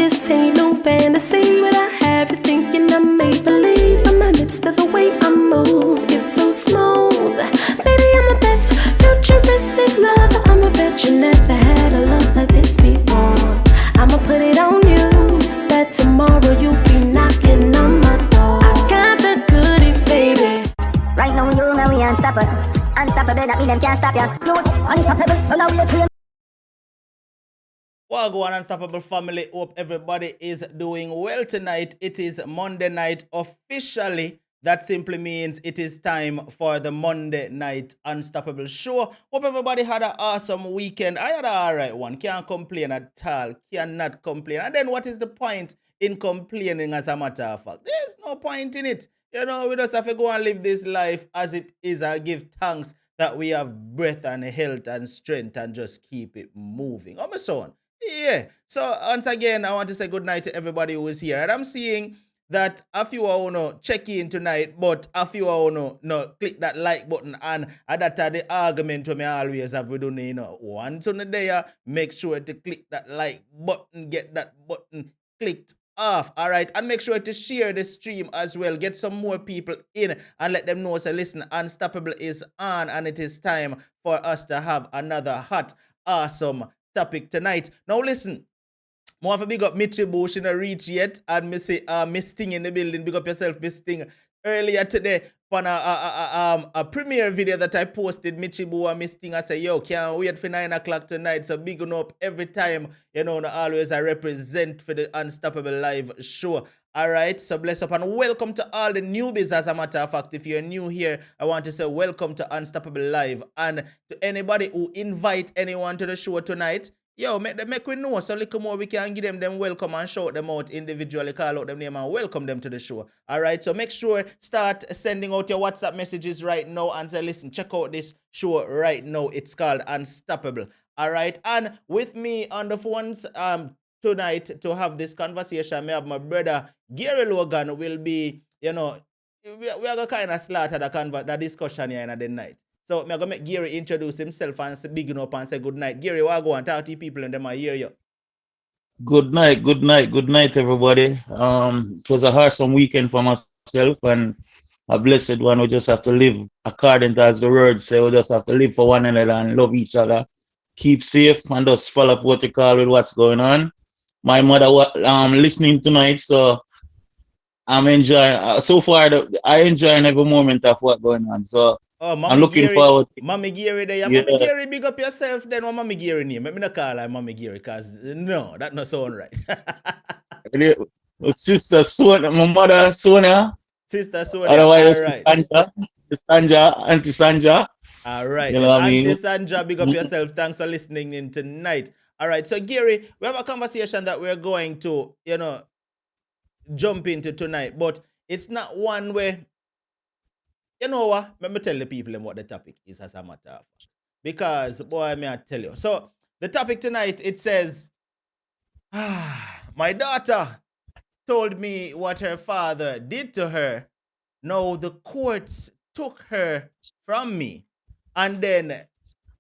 This ain't no fantasy, but I have you thinking I'm make-believe. From my lips to the way I move, it's so smooth. Baby, I'm a best futuristic lover. I'ma bet you never had a love like this before. I'ma put it on you, that tomorrow you'll be knocking on my door. I got the goodies, baby. Right now you know we unstoppable. Unstoppable, that mean them can't stop ya. You unstoppable, so now we are trained. Wagwan Unstoppable family, hope everybody is doing well tonight. It is Monday night officially. That simply means it is time for the Monday night Unstoppable show. Hope everybody had an awesome weekend. I had an alright one. Can't complain at all. Cannot complain. And then what is the point in complaining as a matter of fact? There's no point in it. You know, we just have to go and live this life as it is. I give thanks that we have breath and health and strength and just keep it moving. Oh, my son. Yeah. So once again, I want to say good night to everybody who is here. And I'm seeing that a few are no check in tonight, but a few are no click that like button. And that are the argument we always have. We don't once on the day, make sure to click that like button, get that button clicked off. All right. And make sure to share the stream as well. Get some more people in and let them know. So listen, Unstoppable is on and it is time for us to have another hot, awesome topic tonight. Now listen, more of a big up Mitchie Bush in a reach yet, and me say Miss Sting in the building. Big up yourself, Miss Sting. Earlier today, on a premiere video that I posted, Mitchie Boo and Miss Sting, I say, yo, can't wait for 9 o'clock tonight. So big up every time, you know, always I represent for the Unstoppable Live show. All right, so bless up and welcome to all the newbies. As a matter of fact, if you're new here, I want to say welcome to Unstoppable Live. And to anybody who invite anyone to the show tonight, yo, make we know so little more we can give them welcome and shout them out individually, call out them name and welcome them to the show. All right, so make sure start sending out your WhatsApp messages right now and say, listen, check out this show right now. It's called Unstoppable. All right, and with me on the phones tonight to have this conversation, I have my brother Gary Logan. Will be, you know, we are going to kind of slaughter the discussion here in the night. So I'm going to make Gary introduce himself and big up and say good night. Gary, what go and talk to people and them I hear you. Good night, everybody. It was a awesome weekend for myself and a blessed one. We just have to live according to as the word say. We just have to live for one another and love each other. Keep safe and just follow up what you call with what's going on. My mother listening tonight, so I'm enjoying. So far, I enjoying every moment of what's going on. So I'm looking forward. Mommy Gary there. Yeah. Mommy Gary, big up yourself then. What Mommy Gary name? Let me not call her Mommy Gary because no, that not sound right. Sister Sonia, my mother Sonia. Sister Sonia, all right. Auntie Sandra. All right. You know Auntie Sandra, big up yourself. Thanks for listening in tonight. All right. So Gary, we have a conversation that we're going to, you know, jump into tonight, but it's not one where, you know what? Let me tell the people what the topic is as a matter of fact. Because, boy, may I tell you. So, the topic tonight, it says, my daughter told me what her father did to her. Now, the courts took her from me. And then,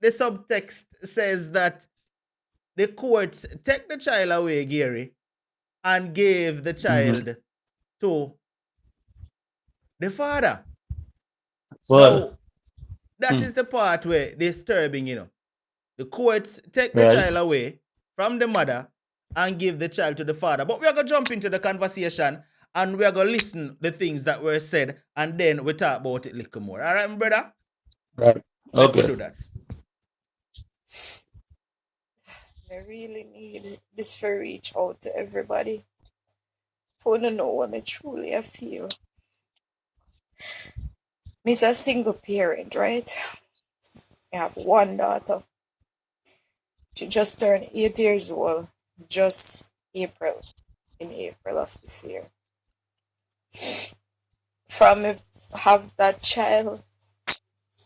the subtext says that the courts take the child away, Gary, and gave the child to the father. So that is the part where disturbing, you know. The courts take the child away from the mother and give the child to the father. But we are going to jump into the conversation and we are going to listen the things that were said and then we talk about it a little more. All right, my brother? Right. Okay. Let's do that. I really need this to reach out to everybody for to know what I truly I feel. Me's a single parent, right? I have one daughter. She just turned 8 years old, just in April of this year. From me have that child,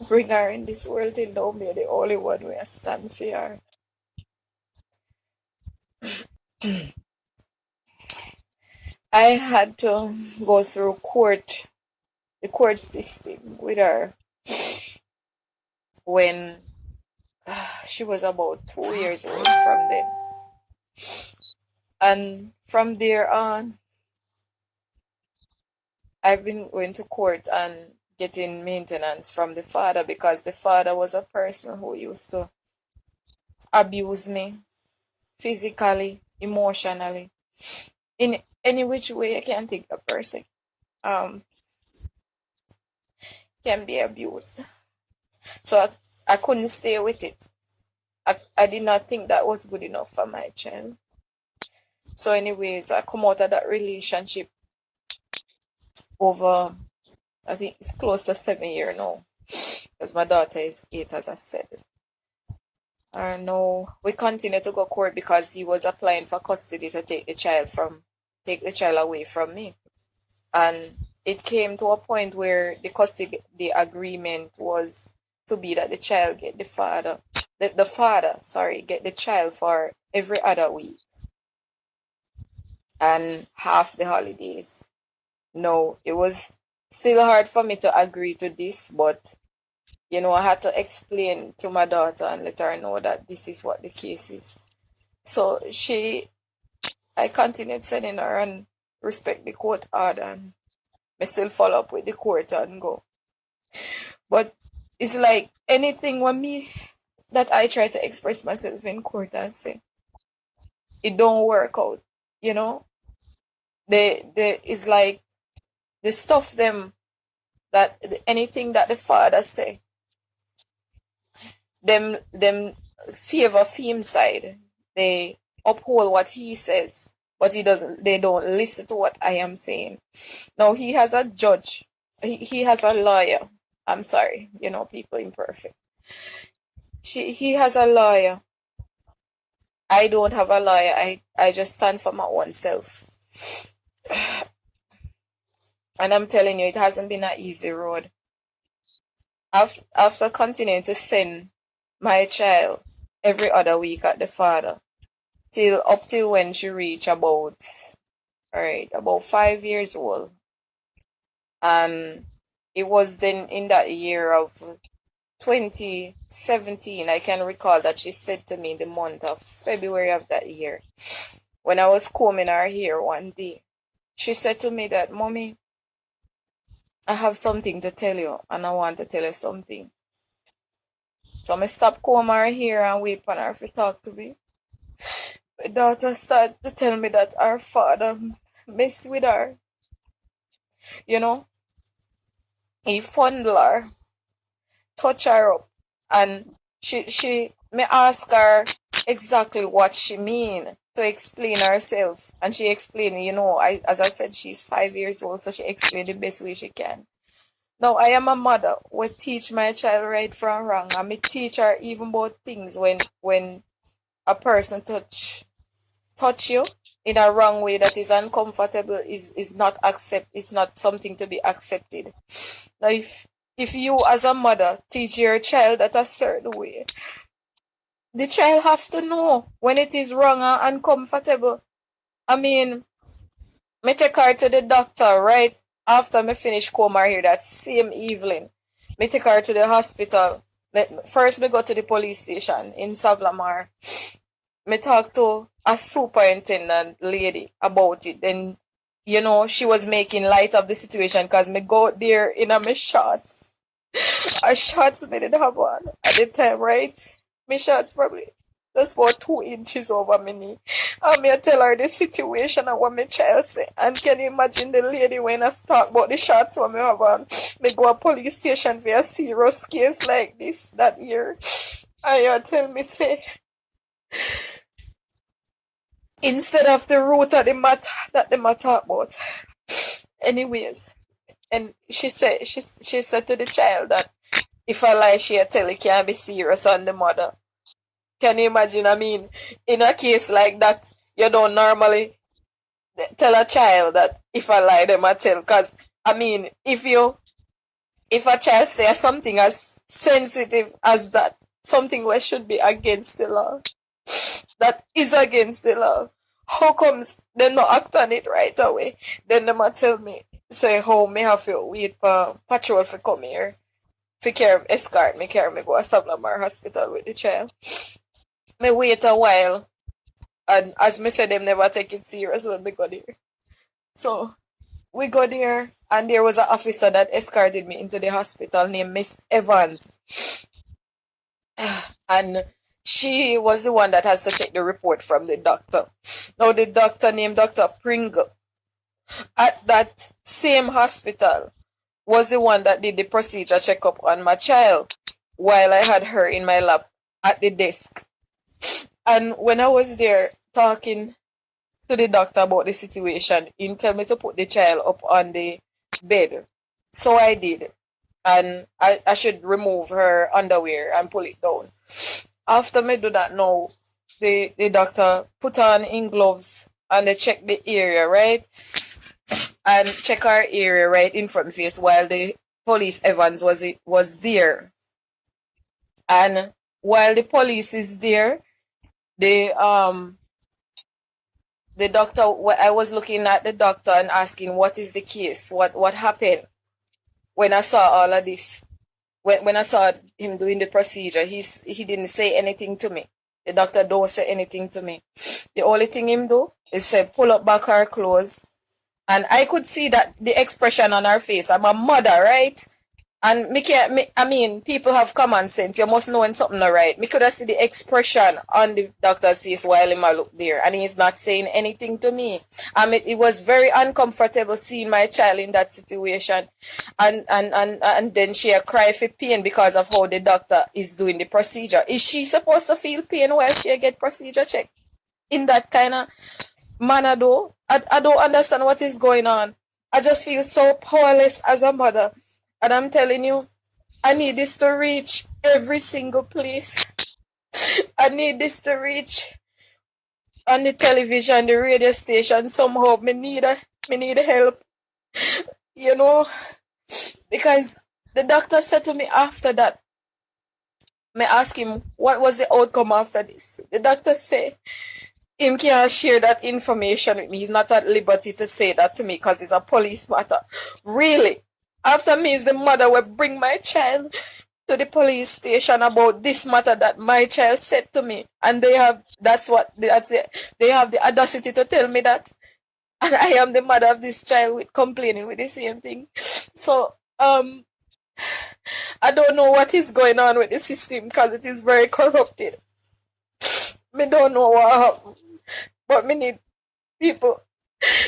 bring her in this world and know me the only one where I stand for her. I had to go through the court system with her when she was about 2 years old from then. And from there on, I've been going to court and getting maintenance from the father because the father was a person who used to abuse me physically, emotionally, in any which way I can think a person um can be abused. So I couldn't stay with it. I did not think that was good enough for my child. So anyways, I come out of that relationship over, I think it's close to 7 years now. Because my daughter is 8, as I said. And now we continue to go court because he was applying for custody to take the child away from me. And it came to a point where the agreement was to be that the child get the father, sorry, get the child for every other week and half the holidays. No, it was still hard for me to agree to this, but I had to explain to my daughter and let her know that this is what the case is. So I continued sending her and respect the court order, and I still follow up with the court and go. But it's like anything with me that I try to express myself in court and say, it don't work out, It's like the stuff them that anything that the father say, them favor Fim side. They uphold what he says, but they don't listen to what I am saying. Now he has a judge, he has a lawyer. I'm sorry, people imperfect. He has a lawyer. I don't have a lawyer. I just stand for my own self. And I'm telling you, it hasn't been an easy road. After continuing to send my child every other week at the father, up till when she reached about 5 years old. And it was then in that year of 2017, I can recall that she said to me in the month of February of that year, when I was combing her hair one day, she said to me that, "Mommy, I have something to tell you, and I want to tell you something." So I stopped combing her hair and wait for her to talk to me. My daughter started to tell me that her father messed with her. He fondled her, touch her up, and she may ask her exactly what she mean to explain herself, and she explained, as I said, she's 5 years old, so she explained the best way she can. Now I am a mother who teach my child right from wrong, and me teach her even about things when a person touch you in a wrong way that is uncomfortable, is not it's not something to be accepted. Now if you as a mother teach your child that a certain way, the child have to know when it is wrong and uncomfortable. I mean, me take her to the doctor right after me finish comb her hair that same evening. Me take her to the hospital. First me go to the police station in Savlamar. Me talk to a superintendent lady about it. Then, she was making light of the situation because me go there in a me shorts. Her shorts me didn't have one at the time, right? My shorts probably just about 2 inches over my knee. And me tell her the situation and what my child say. And can you imagine the lady when I talk about the shorts when me have on? Me go a police station for a serious case like this that year. And you tell me say, instead of the root of the matter that they talk about. Anyways, and she said to the child that if I lie, she'll tell it can't be serious on the mother. Can you imagine? I mean, in a case like that, you don't normally tell a child that if I lie, them I tell. Because, I mean, if a child says something as sensitive as that, something which should be against the law, that is against the law, how comes they not act on it right away? Then they might tell me, say, how me have to wait for patrol for come here, for escort me, carry me go to Sablamar hospital with the child. Me wait a while, And as me said, them never take it serious when we go there. So we go there, and there was an officer that escorted me into the hospital named Miss Evans. And she was the one that has to take the report from the doctor. Now, the doctor named Dr. Pringle at that same hospital was the one that did the procedure checkup on my child while I had her in my lap at the desk. And when I was there talking to the doctor about the situation, he told me to put the child up on the bed. So I did. And I should remove her underwear and pull it down. After me do that now, the doctor put on in gloves and they check the area, right? And check our area right in front face while the police Evans was there. And while the police is there, the doctor, I was looking at the doctor and asking what is the case, what happened. When I saw all of this, when I saw him doing the procedure, he didn't say anything to me. The doctor don't say anything to me. The only thing him do is say pull up back her clothes, and I could see that the expression on her face. I'm a mother, right? And I mean, people have common sense. You must know when something not right. Me could have see the expression on the doctor's face while him a look there, and he's not saying anything to me. It was very uncomfortable seeing my child in that situation, and then she a cry for pain because of how the doctor is doing the procedure. Is she supposed to feel pain while she get procedure checked in that kind of manner? Though I don't understand what is going on. I just feel so powerless as a mother. And I'm telling you, I need this to reach every single place. I need this to reach on the television, the radio station. Somehow, me need help. You know, because the doctor said to me after that, me ask him what was the outcome after this. The doctor said him can't share that information with me. He's not at liberty to say that to me because it's a police matter. Really? After me is the mother will bring my child to the police station about this matter that my child said to me, and they have they have the audacity to tell me that, and I am the mother of this child with complaining with the same thing. So I don't know what is going on with the system because it is very corrupted. Me don't know what happened, but me need people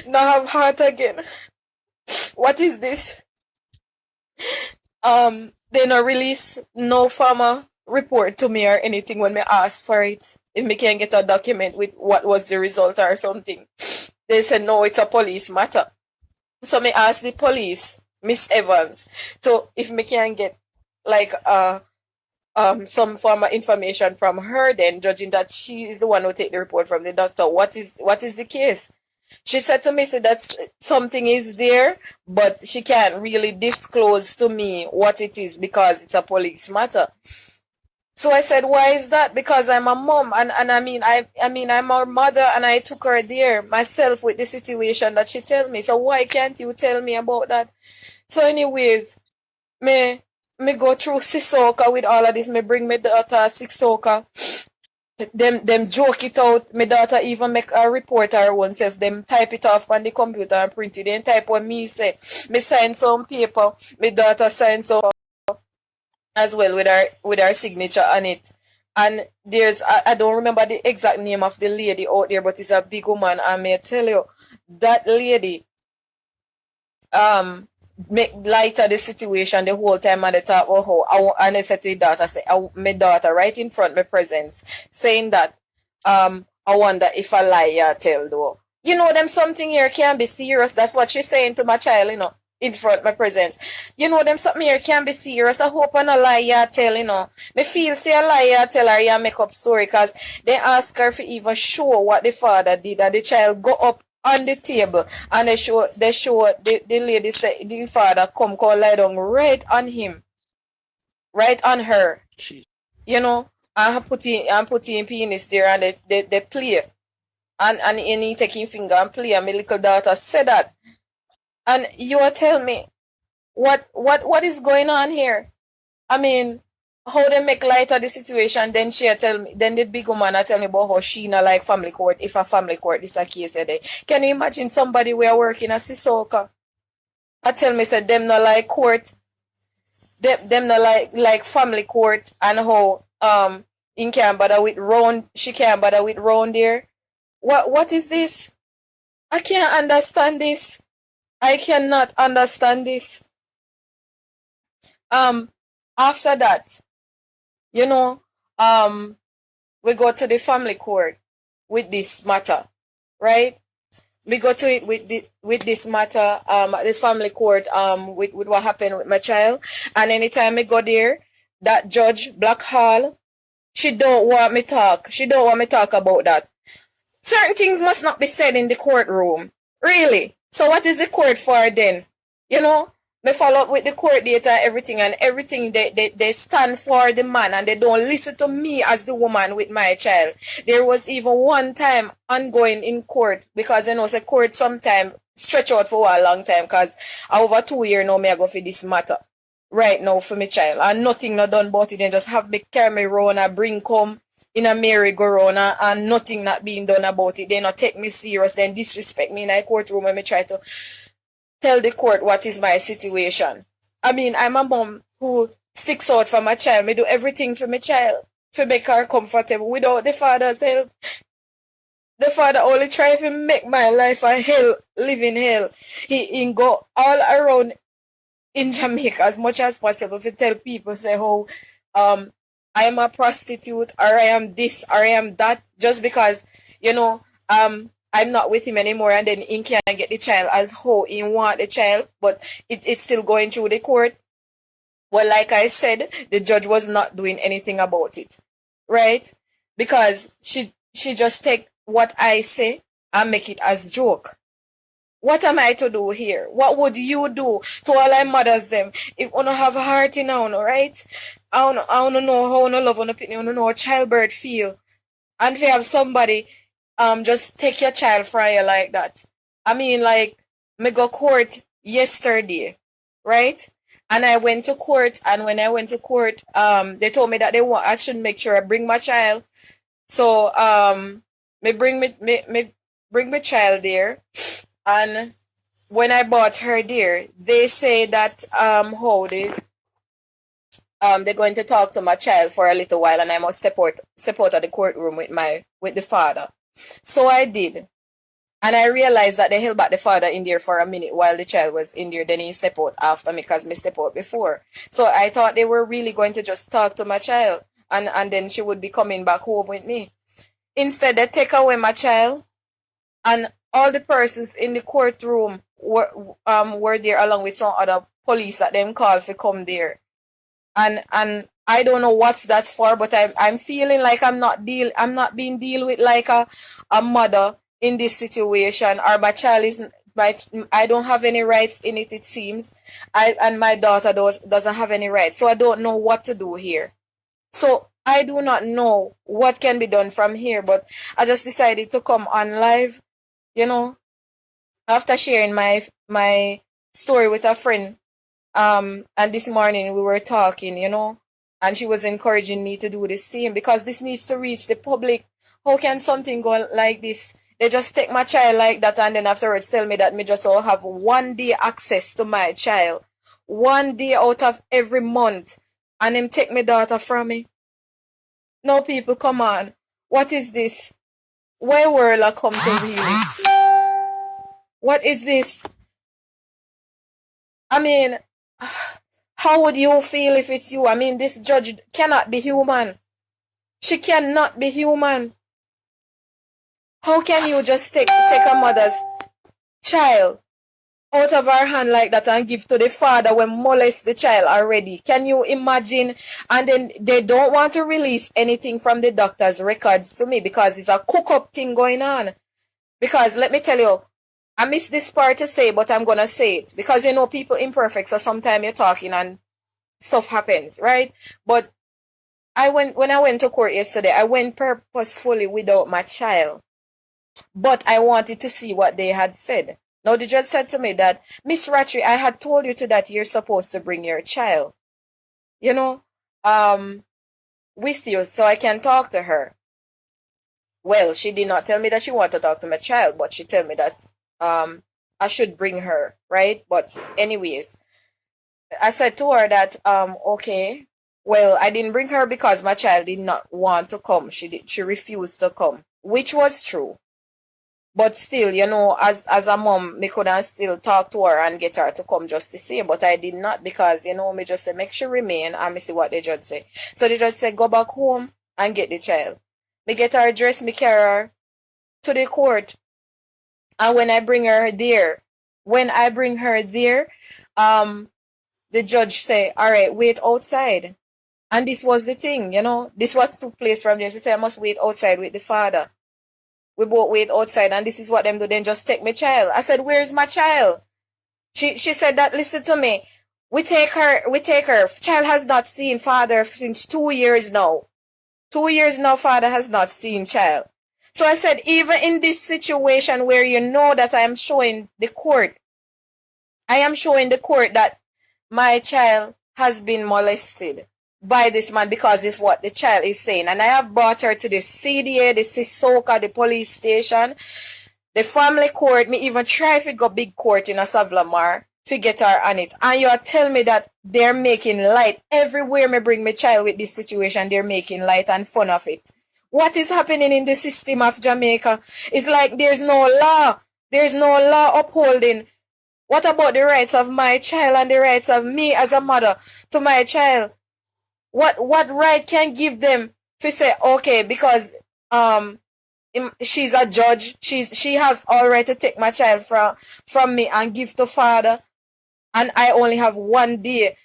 now have heart again. What is this? They not release no farmer report to me or anything when me ask for it. If me can get a document with what was the result or something, they said no, it's a police matter. So me ask the police, Miss Evans, so if me can get like some form of information from her, then judging that she is the one who take the report from the doctor. What is the case? She said to me, so that something is there, but she can't really disclose to me what it is because it's a police matter. So I said, why is that? Because I'm a mom, and I mean I'm her mother, and I took her there myself with the situation that she tell me. So why can't you tell me about that? So anyways, me go through Sissoko with all of this. Me bring my daughter Sissoko. Them joke it out. My daughter even make a report her own self. Them type it off on the computer and print it. Then type what me say. Me sign some paper. My daughter sign some as well with her signature on it. And there's I don't remember the exact name of the lady out there, but it's a big woman. And may tell you that lady make light of the situation the whole time, and they talk about how and I said to the daughter, say my daughter right in front of my presence saying that I wonder if a lie tell though. You know them something here can be serious. That's what she's saying to my child, you know, in front of my presence. You know them something here can be serious. I hope on a lie tell, you know. Me feel say a lie tell her you make up story because they ask her to even show what the father did, and the child go up on the table and they show the lady say the father come lie down right on him, right on her. You know, and put in penis there, and they play. And he taking finger and play, and my little daughter said that. And you are telling me what is going on here? I mean, how they make light of the situation, then she tell me, then the big woman tell me about how she not like family court, if a family court is a case there. Can you imagine somebody we are working at Sissoko? I tell me said them not like court, them not like family court, and how in can't bother with round, she can't bother with round there. What is this? I can't understand this. I cannot understand this. After that, you know, we go to the family court with this matter, right? We go to it with this matter at the family court with what happened with my child. And anytime I go there, that judge Black Hall, she don't want me talk. She don't want me talk about that. Certain things must not be said in the courtroom. Really. So what is the court for then? You know? Me follow up with the court data and everything they stand for the man, and they don't listen to me as the woman with my child. There was even one time ongoing in court, because you know the court sometimes stretch out for a long time, because over 2 years now me I go for this matter right now for my child, and nothing not done about it. They just have me carry me round and bring come in a merry-go-round, and nothing not being done about it. They not take me serious, then disrespect me in a courtroom when me try to tell the court what is my situation. I mean, I'm a mom who sticks out for my child. Me do everything for my child to make her comfortable without the father's help. The father only try to make my life a hell, living hell. He go all around in Jamaica as much as possible to tell people, say how I am a prostitute, or I am this, or I am that, just because, you know, I'm not with him anymore, and then he can't get the child as how he want the child, but it's still going through the court. Well, like I said, the judge was not doing anything about it, right? Because she just take what I say and make it as joke. What am I to do here? What would you do to all our mothers them if you have a heart in now, right? I don't know how you love on the I don't know how childbirth feel. And if you have somebody just take your child from you like that. I mean, like, me go court yesterday, right? And I went to court, and when I went to court, they told me that I should make sure I bring my child. So me bring my child there, and when I brought her there, they say that they're going to talk to my child for a little while, and I must step out of the courtroom with the father. So I did. And I realized that they held back the father in there for a minute while the child was in there. Then he stepped out after me, because me stepped out before. So I thought they were really going to just talk to my child, and then she would be coming back home with me. Instead, they take away my child, and all the persons in the courtroom were there along with some other police that them called to come there. And I don't know what that's for, but I'm feeling like I'm not being dealt with like a mother in this situation, or my child I don't have any rights in it seems. And my daughter doesn't have any rights. So I don't know what to do here. So I do not know what can be done from here, but I just decided to come on live, you know, after sharing my story with a friend. And this morning we were talking, you know, and she was encouraging me to do the same, because this needs to reach the public. How can something go like this? They just take my child like that, and then afterwards tell me that me just all have 1 day access to my child. 1 day out of every month. And them take my daughter from me. No, people, come on. What is this? Where world I come to really? What is this? I mean, how would you feel if it's you? I mean, this judge cannot be human. She cannot be human. How can you just take a mother's child out of her hand like that and give to the father when molest the child already? Can you imagine? And then they don't want to release anything from the doctor's records to me, because it's a cook-up thing going on. Because let me tell you, I miss this part to say, but I'm going to say it. Because, you know, people imperfect, so sometimes you're talking and stuff happens, right? But when I went to court yesterday, I went purposefully without my child. But I wanted to see what they had said. Now, the judge said to me that, Miss Ratri, I had told you that you're supposed to bring your child. You know, with you so I can talk to her. Well, she did not tell me that she wanted to talk to my child, but she told me that I should bring her, right? But anyways, I said to her that okay, well, I didn't bring her because my child did not want to come. She refused to come, which was true. But still, as a mom, me could have still talk to her and get her to come just the same. But I did not because, me just say, make sure remain and me see what the judge say. So the judge said, go back home and get the child. Me get her dressed, me carry her to the court. And when I bring her there, the judge say, all right, wait outside. And this was the thing, this was took place from there. She said, I must wait outside with the father. We both wait outside, and this is what them do. Then just take my child. I said, where's my child? She said that, listen to me. We take her. Child has not seen father since 2 years now. 2 years now, father has not seen child. So I said, even in this situation where you know that I am showing the court that my child has been molested by this man because of what the child is saying. And I have brought her to the CDA, the Sisoka, the police station, the family court. Me even try to go big court in a Savlamar to get her on it. And you are telling me that they're making light. Everywhere me bring my child with this situation, they're making light and fun of it. What is happening in the system of Jamaica? It's like there's no law. There's no law upholding. What about the rights of my child and the rights of me as a mother to my child? What right can give them to say, okay, because she's a judge, she has all right to take my child from me and give to father, and I only have 1 day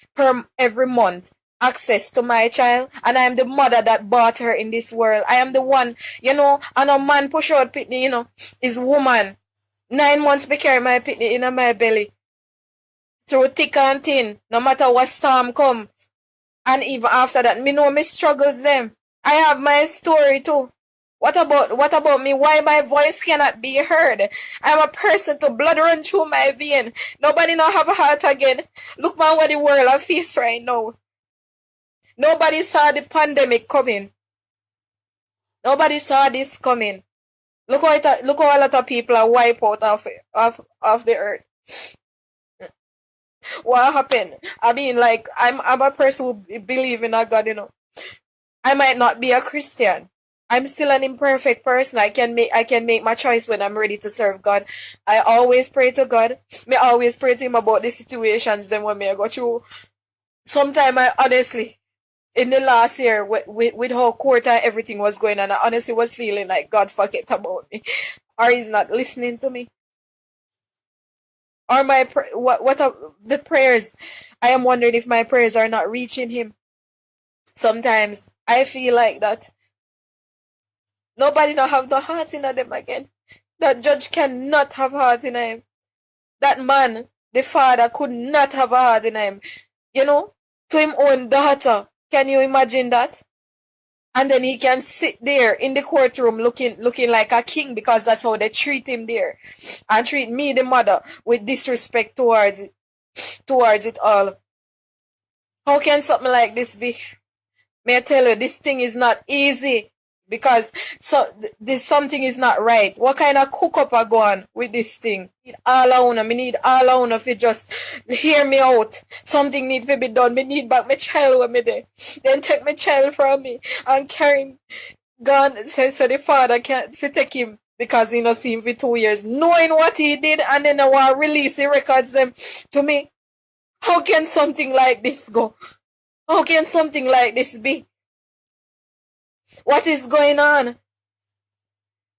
every month access to my child, and I am the mother that brought her in this world. I am the one, and a man push out pitney, is woman. 9 months me carry my pitney in my belly through thick and thin, no matter what storm come. And even after that, me know me struggles them. I have my story too. What about me? Why my voice cannot be heard? I'm a person to blood run through my vein. Nobody now have a heart again. Look man what the world I face right now. Nobody saw the pandemic coming. Nobody saw this coming. Look how a lot of people are wiped out of the earth. What happened? I mean, like, I'm a person who believe in a God, I might not be a Christian. I'm still an imperfect person. I can make my choice when I'm ready to serve God. I always pray to God. Me always pray to him about the situations then when me I go through. Sometimes I honestly, in the last year, with how court and everything was going on, I honestly was feeling like God forget about me. Or he's not listening to me. Or what are the prayers? I am wondering if my prayers are not reaching him. Sometimes I feel like that. Nobody don't have the heart in them again. That judge cannot have heart in him. That man, the father, could not have a heart in him. To him own daughter. Can you imagine that? And then he can sit there in the courtroom looking like a king because that's how they treat him there. And treat me, the mother, with disrespect towards it all. How can something like this be? May I tell you, this thing is not easy. Because this something is not right. What kind of cook up I go on with this thing? I need all I want to just hear me out. Something need to be done. Me need back my child with me there. Then take my child from me and carry him gone. So the father can't take him because he not seen him for 2 years, knowing what he did, and then I want to release the records them to me. How can something like this go? How can something like this be? What is going on?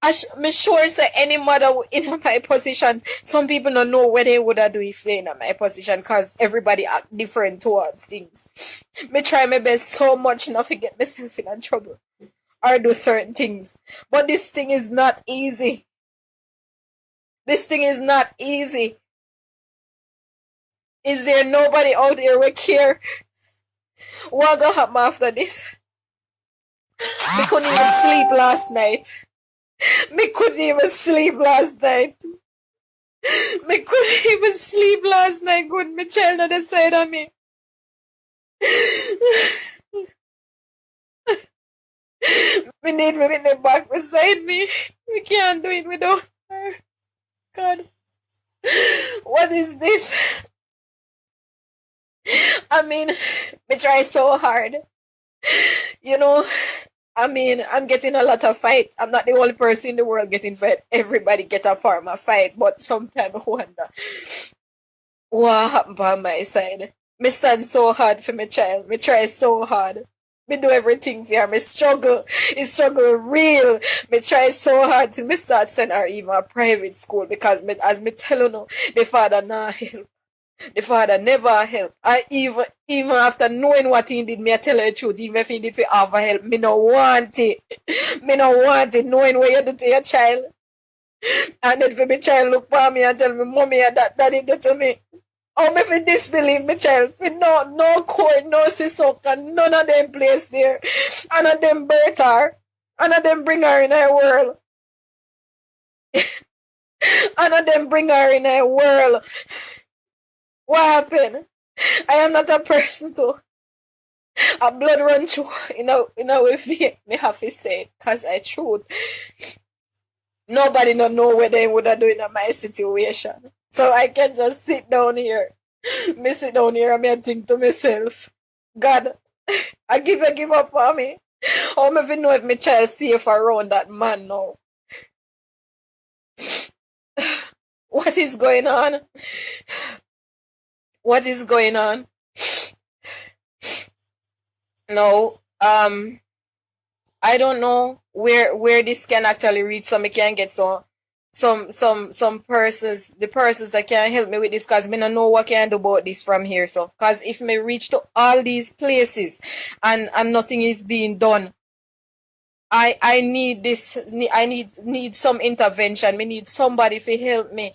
I'm sure say any mother in my position, some people don't know what they would have do if they in my position because everybody act different towards things. Me try my best so much not to get myself in trouble or do certain things. But this thing is not easy. This thing is not easy. Is there nobody out there who care? What gonna happen after this? Me couldn't even sleep last night. Me couldn't even sleep last night. Me couldn't even sleep last night. Good, my child on the side of me. Me need me with the back beside me. We can't do it without her. God. What is this? I mean, me try so hard. You know, I mean, I'm getting a lot of fight. I'm not the only person in the world getting fight. Everybody get a form of fight, but sometimes I wonder what happened by my side. Me stand so hard for my child. Me try so hard. Me do everything for her. Me struggle. It's struggle real. Me try so hard to me start send her even a private school because me, as me tell you now, the father not help. The father never help. I even after knowing what he did, me I tell her the truth, even if he did for offer help, me no want it. Me no want it, knowing what you do to your child. And then for my child look for me and tell me, mommy, that daddy do to me. How me fi disbelieve my child? For no court, no sisoka, none of them place there. None of them birth her. None of them bring her in our world. None of them bring her in our world. What happened? I am not a person to a blood run through in a way vein. Me have to say it, cause I truth. Nobody don't know what they would have done in my situation. So I can just sit down here. Me sit down here and me think to myself, God, I give up on me. How me fi know if my child safe around that man now? What is going on? What is going on? No, I don't know where this can actually reach, so me can get some persons, the persons that can help me with this, cause me don't know what can do about this from here. So, cause if me reach to all these places and nothing is being done, I need this. I need some intervention. Me need somebody to help me.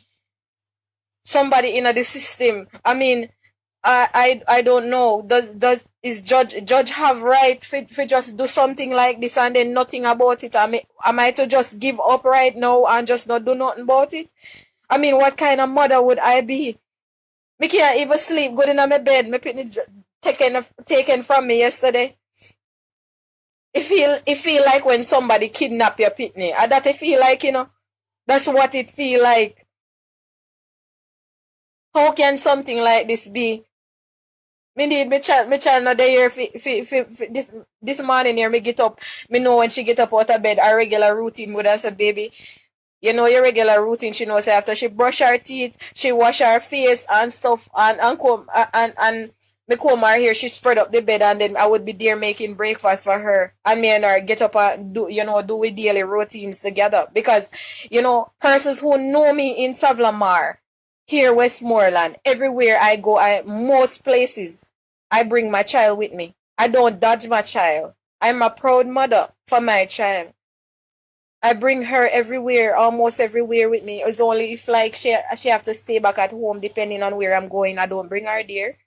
Somebody in the system. I mean, I don't know. Is judge have right for just do something like this and then nothing about it? Am I to just give up right now and just not do nothing about it? I mean, what kind of mother would I be? Me can't even sleep good in my bed. Me pitney taken from me yesterday. It feel like when somebody kidnap your pitney. And that it feel like, that's what it feel like. How can something like this be? Me need my child not there this morning here, me get up. Me know when she get up out of bed, her regular routine would have said, baby, you know your regular routine, she knows after she brush her teeth, she wash her face and stuff and comb and me comb her hair, she spread up the bed and then I would be there making breakfast for her. And me and her get up and do we daily routines together. Because, persons who know me in Savlamar, here Westmoreland, everywhere I go, most places, I bring my child with me. I don't dodge my child. I'm a proud mother for my child. I bring her everywhere, almost everywhere with me. It's only if like she have to stay back at home depending on where I'm going. I don't bring her there.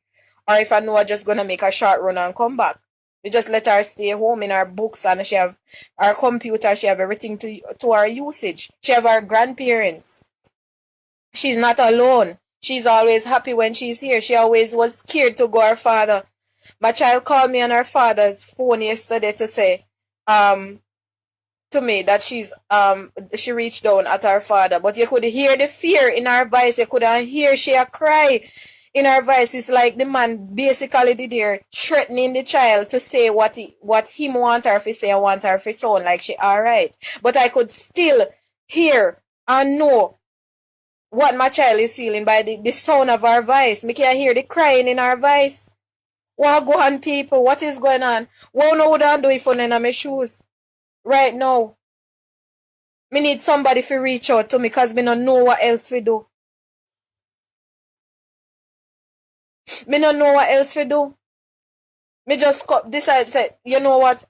Or if I know I'm just gonna make a short run and come back. We just let her stay home in her books and she have her computer, she have everything to her usage. She have her grandparents. She's not alone. She's always happy when she's here. She always was scared to go her father. My child called me on her father's phone yesterday to say, to me that she reached down at her father. But you could hear the fear in her voice. You could hear she a cry in her voice. It's like the man basically did there threatening the child to say what he want her to say and want her to sound like she alright. But I could still hear and know what my child is feeling by the sound of her voice. Me can hear the crying in her voice. What go on, people? What is going on? What no would I do if I'm in my shoes? Right now. Me need somebody to reach out to me because me don't know what else we do. Me don't know what else we do. Me just decide, say, you know what?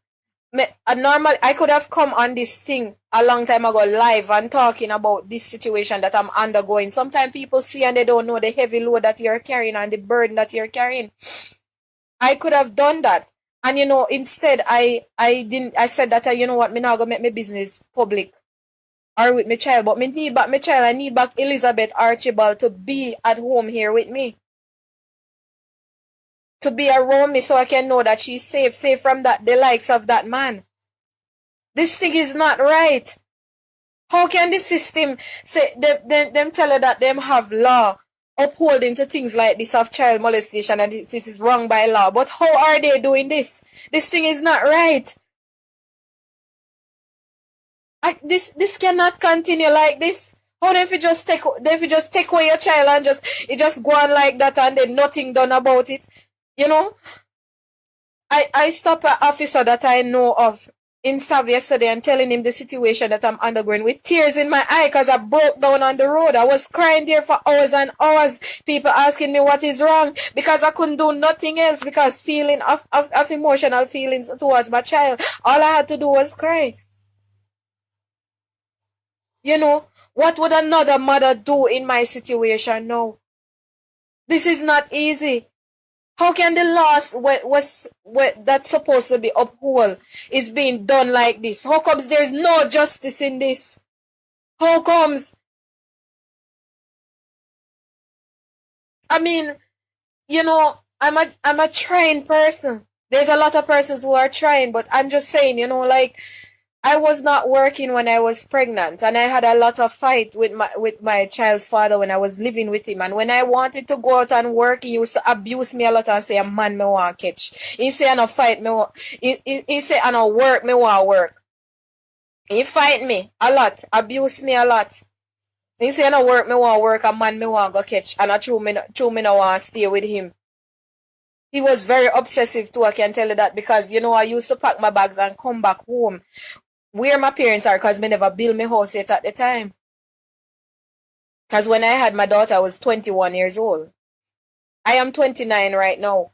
I could have come on this thing a long time ago live and talking about this situation that I'm undergoing. Sometimes people see and they don't know the heavy load that you're carrying and the burden that you're carrying. I could have done that. And instead I said that you know what, me not gonna make my business public or with my child, but me need back my child. I need back Elizabeth Archibald to be at home here with me. To be around me so I can know that she's safe from the likes of that man. This thing is not right. How can the system say them tell her that them have law upholding to things like this of child molestation and this is wrong by law? But how are they doing this? This thing is not right. This cannot continue like this. How if you just take away your child and it just go on like that and then nothing done about it? You know? I stopped an officer that I know of in Sav yesterday and telling him the situation that I'm undergoing with tears in my eye because I broke down on the road. I was crying there for hours and hours. People asking me what is wrong because I couldn't do nothing else because feeling of emotional feelings towards my child. All I had to do was cry. You know, what would another mother do in my situation? No. This is not easy. How can the laws that's supposed to be upheld is being done like this? How comes there's no justice in this? How comes? I mean, you know, I'm a trying person. There's a lot of persons who are trying, but I'm just saying, you know, like I was not working when I was pregnant, and I had a lot of fight with my child's father when I was living with him. And when I wanted to go out and work, he used to abuse me a lot and say, "A man me want catch." He say, "I no fight me." He say, "I no work me want work." He fight me a lot, abuse me a lot. He say, "I no work me want work. A man me want go catch." And I true me no want stay with him. He was very obsessive too. I can tell you that because you know I used to pack my bags and come back home where my parents are because me never build my house yet at the time. Because when I had my daughter, I was 21 years old. I am 29 right now.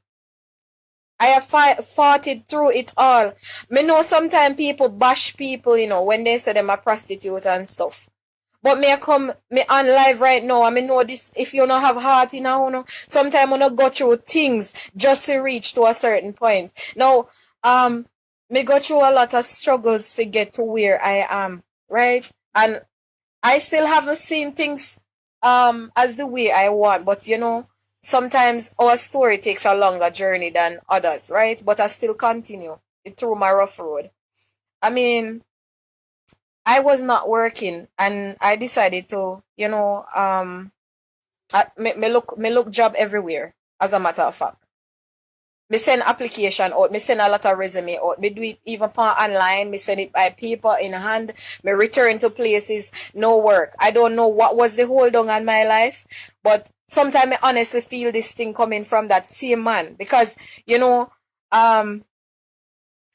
I have fought it through it all. Me know sometimes people bash people, you know, when they say them a prostitute and stuff. But me on live right now, and me know this, if you don't have heart in you know, sometimes you go through things just to reach to a certain point. Now, me go through a lot of struggles to get to where I am, right? And I still haven't seen things as the way I want, but you know, sometimes our story takes a longer journey than others, right? But I still continue through my rough road. I mean, I was not working and I decided to, you know, me look job everywhere, as a matter of fact. Me send application out, me send a lot of resume out, me do it even online, me send it by paper in hand, me return to places, no work. I don't know what was the hold on my life, but sometimes I honestly feel this thing coming from that same man because, you know,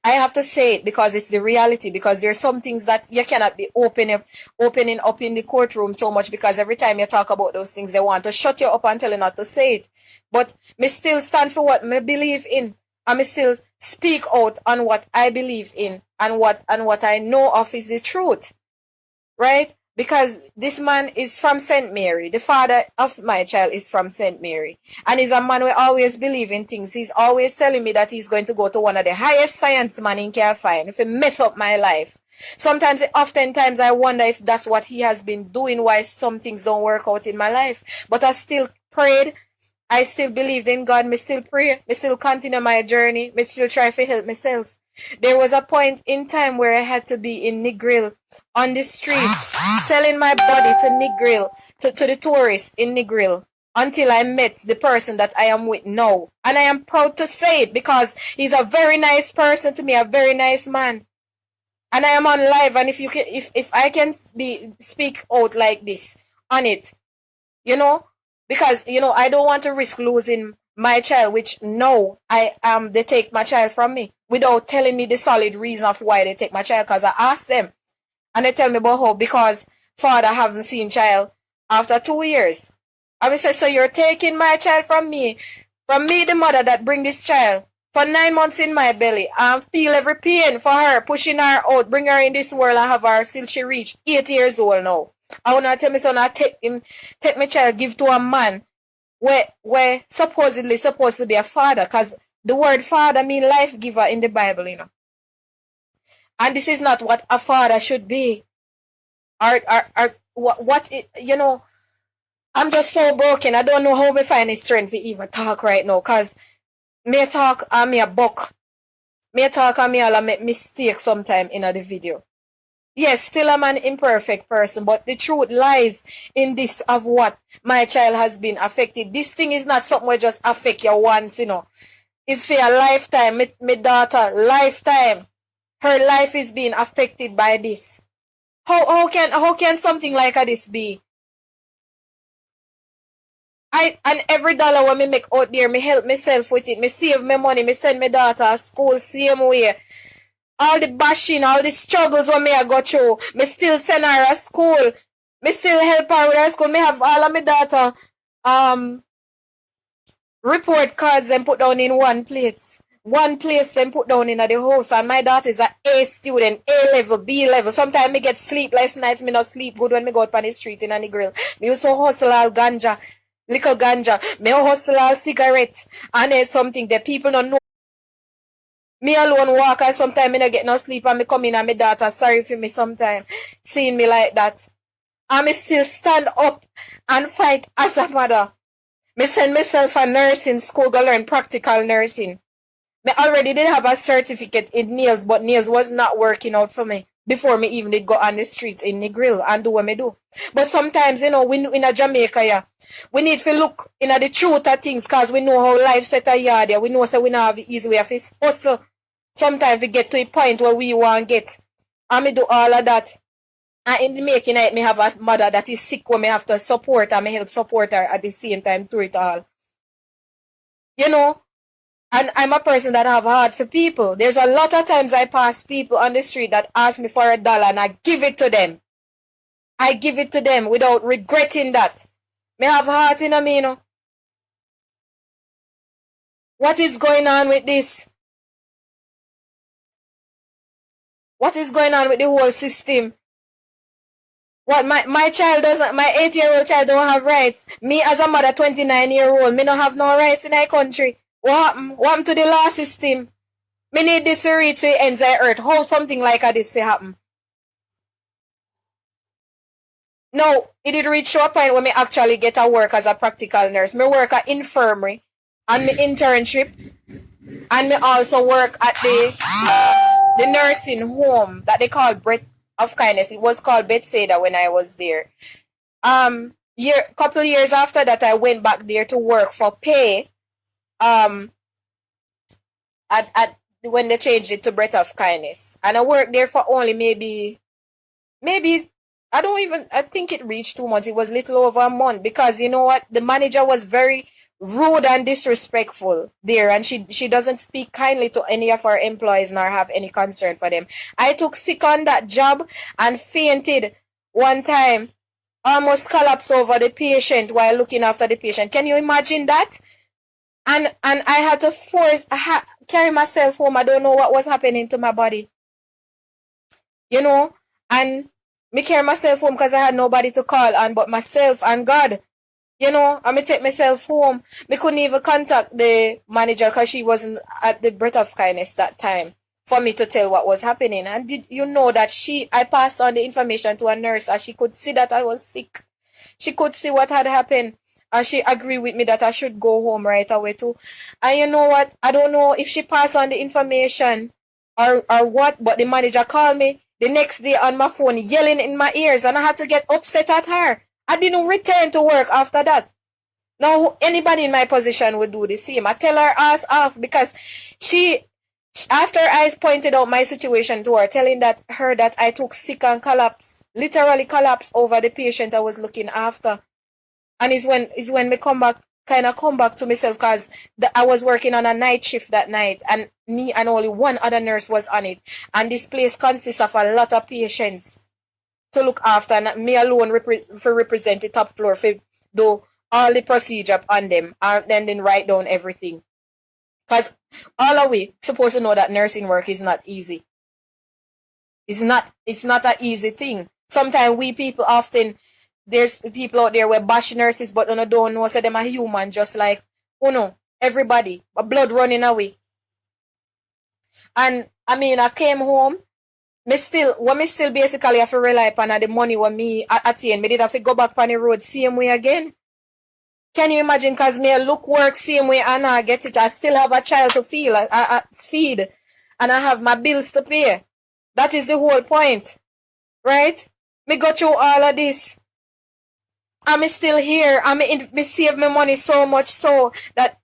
I have to say it because it's the reality, because there's some things that you cannot be opening up in the courtroom so much because every time you talk about those things, they want to shut you up and tell you not to say it. But me still stand for what me believe in. And me still speak out on what I believe in and what I know of is the truth. Right? Because this man is from St. Mary. The father of my child is from St. Mary. And he's a man who always believe in things. He's always telling me that he's going to go to one of the highest science man in can find if he mess up my life. Oftentimes I wonder if that's what he has been doing, why some things don't work out in my life. But I still prayed. I still believed in God. Me still pray. Me still continue my journey. Me still try to help myself. There was a point in time where I had to be in Negril on the streets, selling my body to Negril, to the tourists in Negril, until I met the person that I am with now. And I am proud to say it because he's a very nice person to me, a very nice man. And I am on live, and if I can speak out like this on it, you know, because you know I don't want to risk losing my child, which no, they take my child from me without telling me the solid reason of why they take my child. Because I asked them, and they tell me about how because father haven't seen child after 2 years. I say, so you're taking my child from me the mother that bring this child for 9 months in my belly and feel every pain for her, pushing her out, bring her in this world and have her till she reach 8 years old now. I wanna tell me son, I take my child, give to a man where supposedly supposed to be a father, because the word father mean life giver in the Bible, you know. And this is not what a father should be. You know, I'm just so broken. I don't know how we find the strength to even talk right now, because me talk and me a buck. Me talk and me all make mistakes sometime in the video. Yes, still I'm an imperfect person, but the truth lies in this of what my child has been affected. This thing is not something that just affect you once, It's for a lifetime. My daughter, lifetime. Her life is being affected by this. How can something like this be? And every dollar when me make out there, me help myself with it. Me save my money, me send my daughter to school same way. All the bashing, all the struggles when me I go through, me still send her to school. Me still help her with her school. Me have all of my daughter report cards and put down in one place. One place and put down in the house. And my daughter is an A student, A level, B level. Sometimes me get sleepless nights, me not sleep good when me go out on the street in the grill. Me used to hustle all ganja, little ganja. Me hustle all cigarettes. And there's something that people don't know. Me alone walk and sometimes me not get no sleep and me come in and my daughter sorry for me sometimes. Seeing me like that. And me still stand up and fight as a mother. Me send myself a nursing school to learn practical nursing. Me already did have a certificate in nails, but nails was not working out for me before me even did go on the street in the grill and do what me do. But sometimes, we in a Jamaica, yeah, we need to look in the truth of things because we know how life set a yard there. We know so we don't have the easy way of hustle. Sometimes we get to a point where we want to get. And me do all of that. And in the making it, me have a mother that is sick where me have to support and me help support her at the same time through it all. And I'm a person that have heart for people. There's a lot of times I pass people on the street that ask me for $1 and I give it to them. I give it to them without regretting that. Me have heart in me, What is going on with this? What is going on with the whole system? What my child doesn't, my 8-year-old child don't have rights. Me as a mother, 29-year-old, me don't have no rights in our country. What happened to the law system? Me need this to reach the ends of earth. How something like this will happen? No, it did reach to a point where me actually get a work as a practical nurse. Me work at infirmary and me internship. And me also work at the nursing home that they call Breath of Kindness. It was called Bethsaida when I was there. Couple years after that, I went back there to work for pay. At when they changed it to Breath of Kindness, and I worked there for only maybe I think it reached 2 months. It was little over a month because you know what, the manager was very rude and disrespectful there, and she doesn't speak kindly to any of our employees nor have any concern for them. I took sick on that job and fainted one time, almost collapsed over the patient while looking after the patient. Can you imagine that? And I had to carry myself home. I don't know what was happening to my body. And me carry myself home because I had nobody to call on but myself and God. And me take myself home. Me couldn't even contact the manager because she wasn't at the Breath of Kindness that time for me to tell what was happening. And did you know that I passed on the information to a nurse and she could see that I was sick. She could see what had happened. And she agreed with me that I should go home right away too. And you know what? I don't know if she passed on the information or what, but the manager called me the next day on my phone yelling in my ears and I had to get upset at her. I didn't return to work after that. Now, anybody in my position would do the same. I tell her ass off because after I pointed out my situation to her, telling her that I took sick and literally collapsed over the patient I was looking after. And is when me come back to myself because I was working on a night shift that night and me and only one other nurse was on it. And this place consists of a lot of patients to look after and me alone for represent the top floor for do all the procedure on them and then write down everything. Because all of we supposed to know that nursing work is not easy. It's not an easy thing. Sometimes we people often, there's people out there where bash nurses, but don't know, so them are human, just like, everybody, but blood running away. And, I came home, me still basically have to rely upon the money when me attain. Me did have to go back on the road same way again. Can you imagine? Because me look work same way and I get it. I still have a child to feed. and I have my bills to pay. That is the whole point, right? Me go through all of this. I'm still here. Me save my money so much so that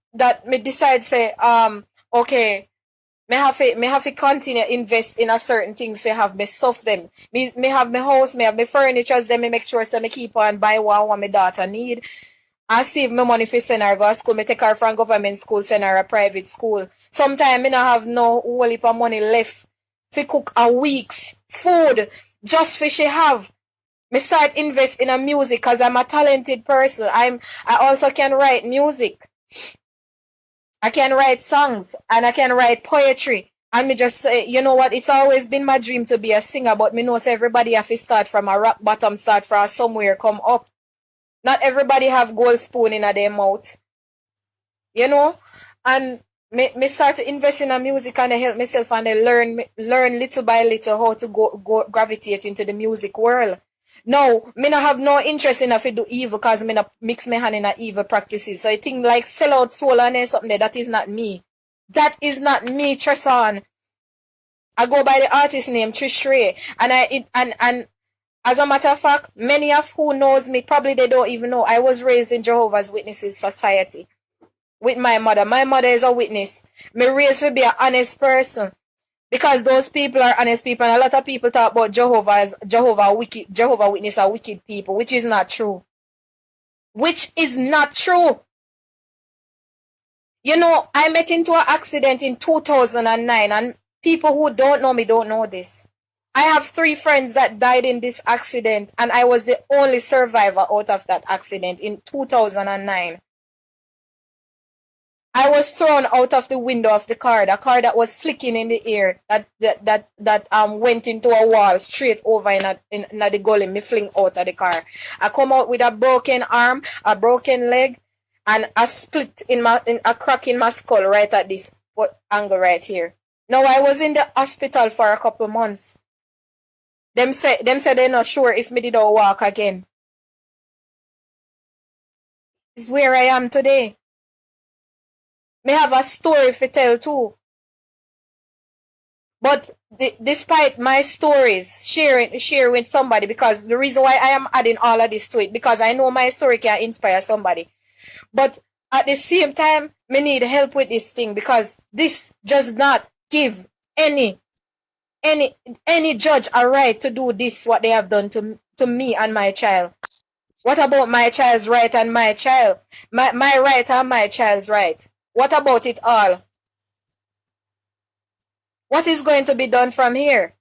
me decide say okay, me have to continue invest in a certain things for have me stuff them. Me have my house, me have my furnitures, then me make sure so me keep on buy what my daughter need. I save my money for send her go to school. Me take her from government school, send her a private school. Sometimes me not have no whole heap of money left to cook a week's food just for she have. Me start invest in a music because I'm a talented person. I also can write music. I can write songs and I can write poetry. And me just say, you know what, it's always been my dream to be a singer, but me know so everybody have to start from a rock bottom, start from somewhere, come up. Not everybody have gold spoon in their mouth. You know? And me start to invest in a music and I help myself and I learn little by little how to go gravitate into the music world. No, me not have no interest in if I do evil because me not mix my hand in a evil practices. So I think like sell out soul and something there, that is not me. That is not me, Treson. I go by the artist name Trish Ray. And as a matter of fact, many of who knows me, probably they don't even know. I was raised in Jehovah's Witnesses Society with my mother. My mother is a witness. Me raised to be an honest person. Because those people are honest people, and a lot of people talk about Jehovah Witness are wicked people, which is not true. Which is not true. You know, I met into an accident in 2009, and people who don't know me don't know this. I have 3 friends that died in this accident, and I was the only survivor out of that accident in 2009. I was thrown out of the window of the car that was flicking in the air, that went into a wall straight over in the gully. Me fling out of the car. I come out with a broken arm, a broken leg, and a split a crack in my skull right at this angle right here. Now I was in the hospital for a couple months. Them say they're not sure if me did not walk again. It's where I am today. Me have a story to tell too. But despite my stories, share with somebody, because the reason why I am adding all of this to it, because I know my story can inspire somebody. But at the same time, me need help with this thing, because this does not give any judge a right to do this, what they have done to me and my child. What about my child's right and my child? My right and my child's right? What about it all? What is going to be done from here?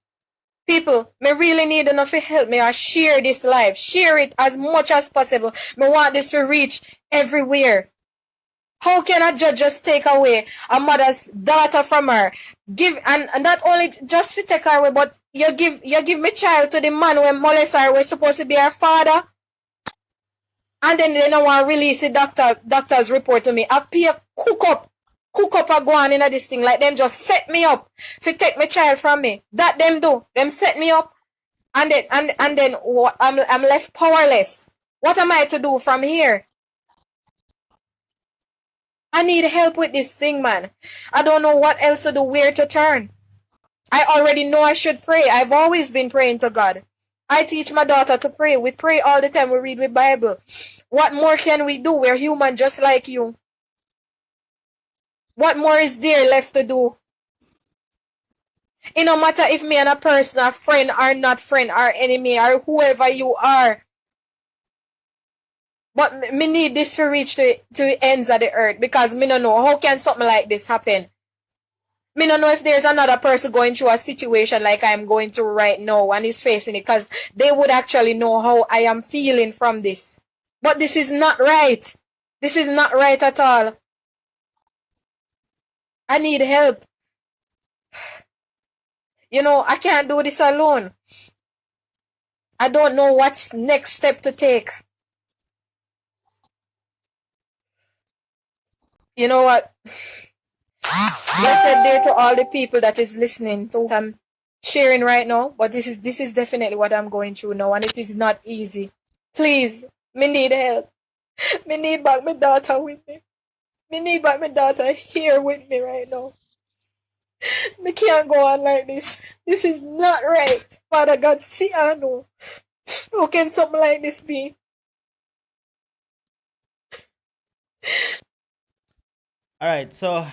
People, me really need enough to help me or share this live. Share it as much as possible. Me want this to reach everywhere. How can a judge just take away a mother's daughter from her? And not only just to take her away, but you give me child to the man when molest her, we're supposed to be her father. And then they don't want to release the doctor's report to me. I pay cook up a go on in this thing. Like them just set me up to take my child from me. That them do. Them set me up. And then I'm left powerless. What am I to do from here? I need help with this thing, man. I don't know what else to do, where to turn. I already know I should pray. I've always been praying to God. I teach my daughter to pray. We pray all the time. We read the Bible. What more can we do? We're human just like you. What more is there left to do? It no matter if me and a person are friend or not friend or enemy or whoever you are. But me need this to reach to the ends of the earth, because me don't know how can something like this happen. Me don't know if there's another person going through a situation like I'm going through right now and is facing it, because they would actually know how I am feeling from this. But this is not right. This is not right at all. I need help. You know, I can't do this alone. I don't know what's next step to take. You know what? Blessed day to all the people that is listening to what I'm sharing right now. But this is definitely what I'm going through now, and it is not easy. Please, me need help. Me need back my daughter with me. Me need back my daughter here with me right now. We can't go on like this. This is not right. Father God, see I know. How can something like this be? All right, so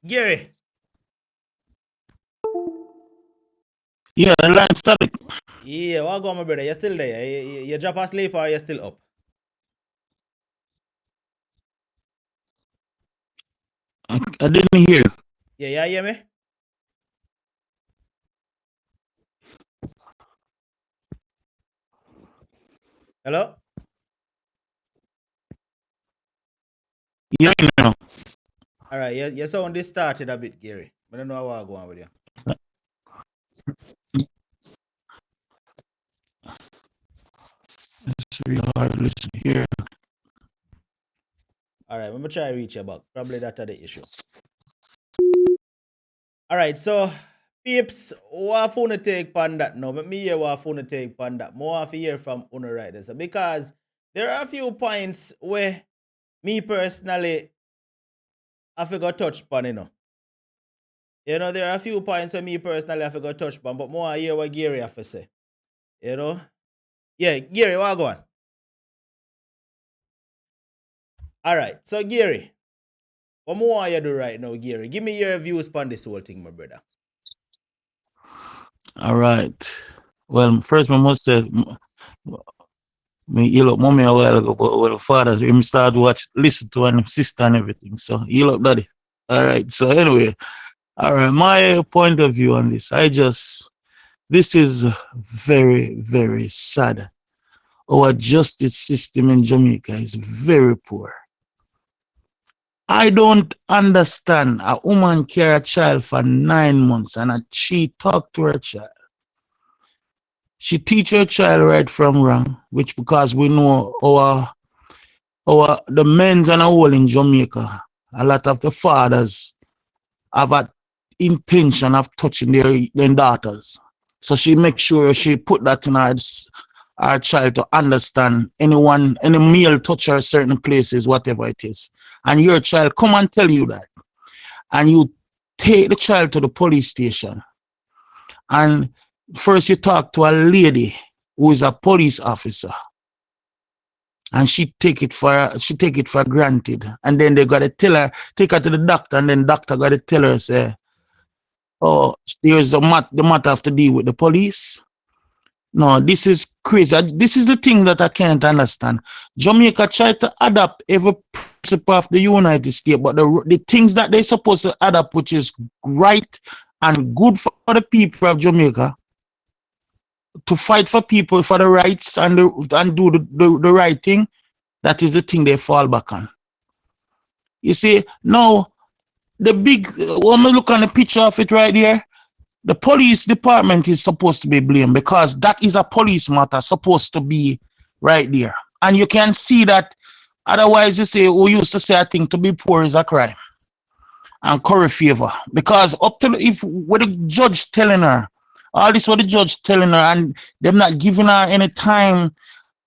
Gary. Yeah, the line static. Yeah, what go on, my brother? You still there? You drop asleep or you still up? I didn't hear. Yeah, you hear me? Hello? Yeah, now. All right, your sound this started a bit, Gary. I don't know how I go on with you. It's real hard. Listen here. All right, I'm gonna try to reach you back. Probably that's the issue. All right, so peeps, what phone take pan that now? But me hear what phone take pan that. More of hear from Uno right there. So because there are a few points where me personally I forgot touch pan, you know. You know, there are a few points where me personally I forgot touch pan, but more I hear what Gary have to say. You know? Yeah, Gary, what go on? All right, so Gary, what more you do right now, Gary? Give me your views on this whole thing, my brother. All right. Well, first, I must say, me, you look mommy a while ago, but well, fathers, we start watch, listen to and sister and everything. So, you look daddy. All right. So, anyway, all right. My point of view on this, this is very, very sad. Our justice system in Jamaica is very poor. I don't understand a woman carry a child for 9 months and she talk to her child. She teach her child right from wrong, which because we know the men's and a whole in Jamaica, a lot of the fathers have an intention of touching their daughters. So she makes sure she put that in our child to understand any male touch her certain places, whatever it is. And your child come and tell you that. And you take the child to the police station. And first you talk to a lady who is a police officer. And she take it for granted. And then they gotta take her to the doctor, and then doctor gotta tell her, say, oh, there's the matter have to deal with the police. No, this is crazy. This is the thing that I can't understand. Jamaica tried to adapt every principle of the United States, but the things that they're supposed to adapt, which is right and good for the people of Jamaica, to fight for people for the rights and do the right thing, that is the thing they fall back on. You see, now the big, when we look on the picture of it right here, the police department is supposed to be blamed because that is a police matter supposed to be right there. And you can see that otherwise you say, we used to say, I think to be poor is a crime and curry favor. Because up to if what the judge telling her, all this what the judge telling her and them not giving her any time.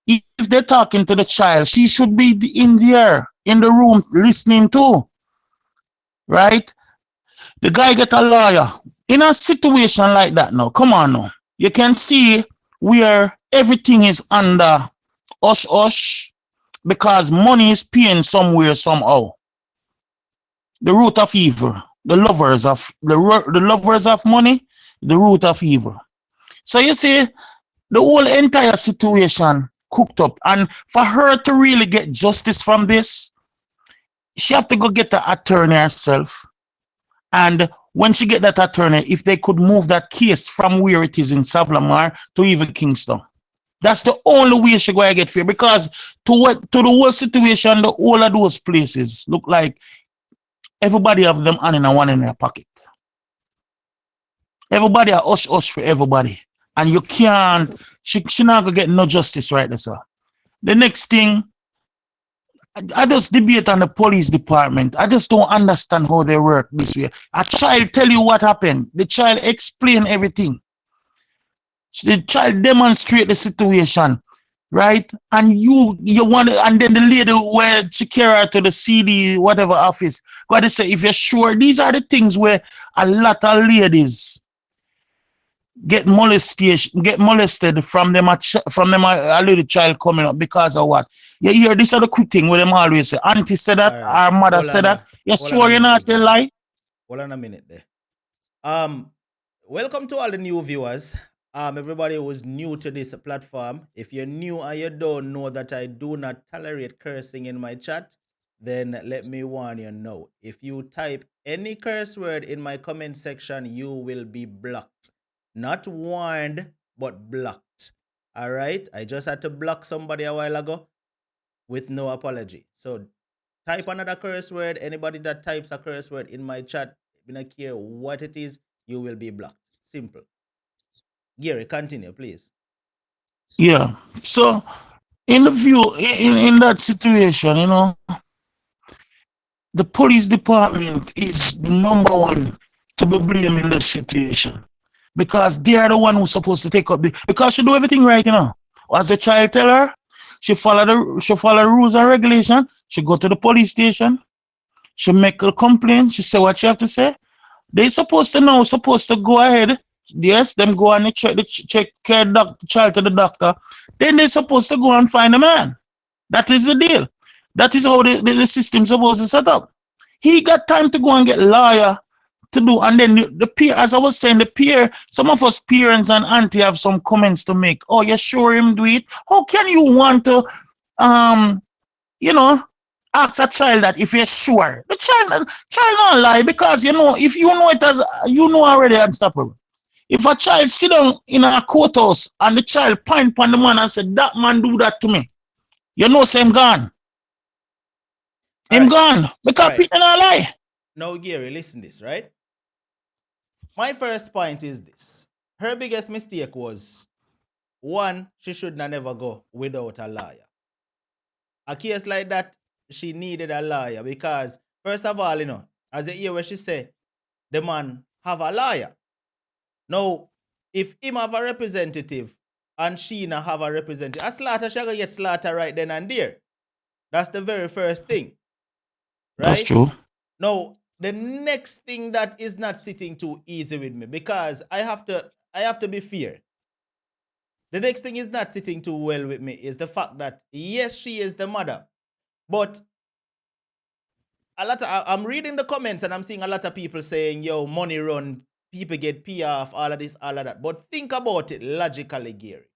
If they're talking to the child, she should be in there, in the room, listening too. Right? The guy get a lawyer. In a situation like that now, come on now. You can see where everything is under hush because money is paying somewhere somehow. The root of evil. The lovers of money, the root of evil. So you see, the whole entire situation cooked up. And for her to really get justice from this, she have to go get the attorney herself. And when she get that attorney, if they could move that case from where it is in Savlamar to even Kingston, that's the only way she going to get fair. Because to the whole situation, the whole of those places look like everybody have them on and one in their pocket. Everybody are hush for everybody. And you can't, she not going to get no justice right there, sir. The next thing, I just debate on the police department. I just don't understand how they work this way. A child tell you what happened. The child explain everything. The child demonstrate the situation. right? And you want to, and then the lady where she carry her to the CD whatever office. Gotta say, if you're sure, these are the things where a lot of ladies get molested from them a little child coming up because of what? You hear this are the quick thing where them always say, auntie said that, All right. our mother Hold said on. that. You Hold on a sure you're minute not there, a Gary. lie? Hold on a minute there. Welcome to all the new viewers. Everybody who's new to this platform. If you're new and you don't know that I do not tolerate cursing in my chat, then let me warn you now. If you type any curse word in my comment section, you will be blocked. Not warned, but blocked. All right? I just had to block somebody a while ago with no apology. So type another curse word. Anybody that types a curse word in my chat, I don't care what it is, you will be blocked. Simple. Gary, continue, please. Yeah. So in the view in that situation, the police department is the number one to be blamed in this situation. Because they are the one who's supposed to take up because she do everything right, As the child tell her, she follow the rules and regulation, she go to the police station, she make a complaint, she say what she have to say. They supposed to go ahead. Yes, them go and check care child to the doctor. Then they supposed to go and find the man. That is the deal. That is how the system supposed to set up. He got time to go and get lawyer to do, and then the peer, as I was saying, the peer. Some of us parents and auntie have some comments to make. Oh, you sure him do it? How can you want to you know, ask a child that if you're sure? The child not lie because if you know it as already unstoppable. If a child sit down in a courthouse and the child point upon the man and say, that man do that to me, say him gone. Him gone. Because people not lie. Now, Gary, listen this, right? My first point is this. Her biggest mistake was, one, she should not never go without a lawyer. A case like that, she needed a lawyer because, first of all, as you hear what she say, the man have a lawyer. Now, if him have a representative and she not have a representative, a slaughter, she gonna get slaughter right then and there. That's the very first thing. Right? That's true. Now, the next thing that is not sitting too easy with me, because I have to be fair. The next thing is not sitting too well with me is the fact that yes, she is the mother, but I'm reading the comments and I'm seeing a lot of people saying, yo, money run, people get pee off, all of this, all of that. But think about it logically, Gary.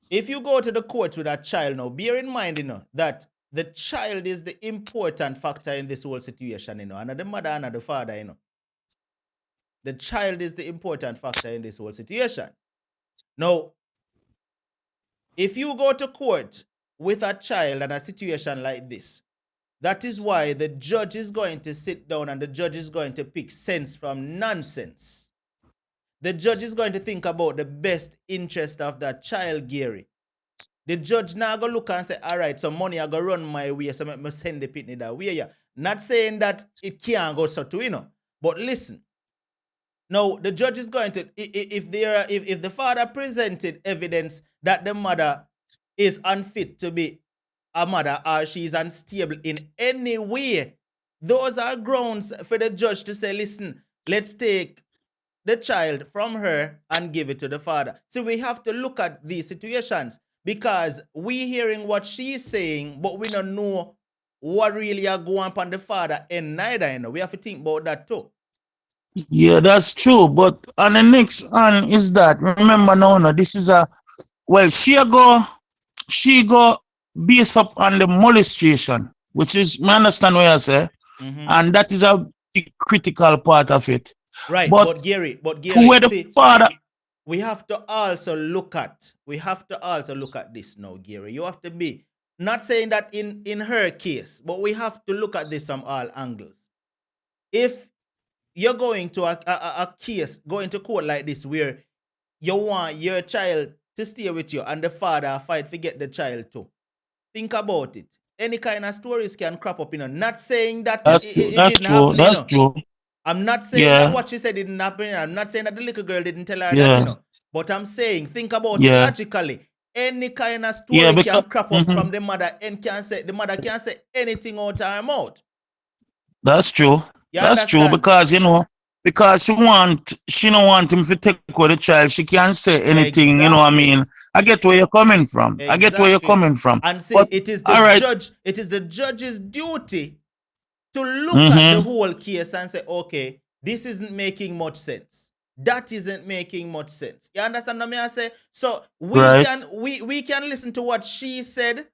If you go to the court with a child now, bear in mind, that the child is the important factor in this whole situation, and the mother and the father, The child is the important factor in this whole situation. Now, if you go to court with a child and a situation like this, that is why the judge is going to sit down and the judge is going to pick sense from nonsense. The judge is going to think about the best interest of that child, Gary. The judge now go look and say, all right, so money I go run my way, so I must send the pitney that way. Yeah. Not saying that it can't go so too, But listen. Now, the judge is going to, if the father presented evidence that the mother is unfit to be a mother or she is unstable in any way, those are grounds for the judge to say, listen, let's take the child from her and give it to the father. So we have to look at these situations because we hearing what she's saying, but we don't know what really are going on the father and neither. We have to think about that too. Yeah, that's true. But on the next one is that remember no, this is she go based up on the molestation, which is I understand what I say, and that is a big critical part of it. Right, but Gary, where the see, father, we have to also look at this now, Gary. You have to be not saying that in her case, but we have to look at this from all angles. If you're going to a case, going to court like this where you want your child to stay with you and the father fight to get the child too. Think about it. Any kind of stories can crop up, Not saying that it didn't happen, That's true. I'm not saying that what she said didn't happen. I'm not saying that the little girl didn't tell her that, But I'm saying, think about it logically. any kind of Yeah, story because can crop up from the mother and the mother can't say anything out of her mouth. that's true. You That's true understand? because because she don't want him to take away the child. She can't say anything. You know what I Exactly. mean? I get where you're coming from. I get where you're Exactly. coming from. And see, But it is all right. the judge's duty to look at the Mm-hmm. whole case and say, okay, this isn't making much sense. That isn't making much sense. You understand what I say? So we Right. can listen to what she said,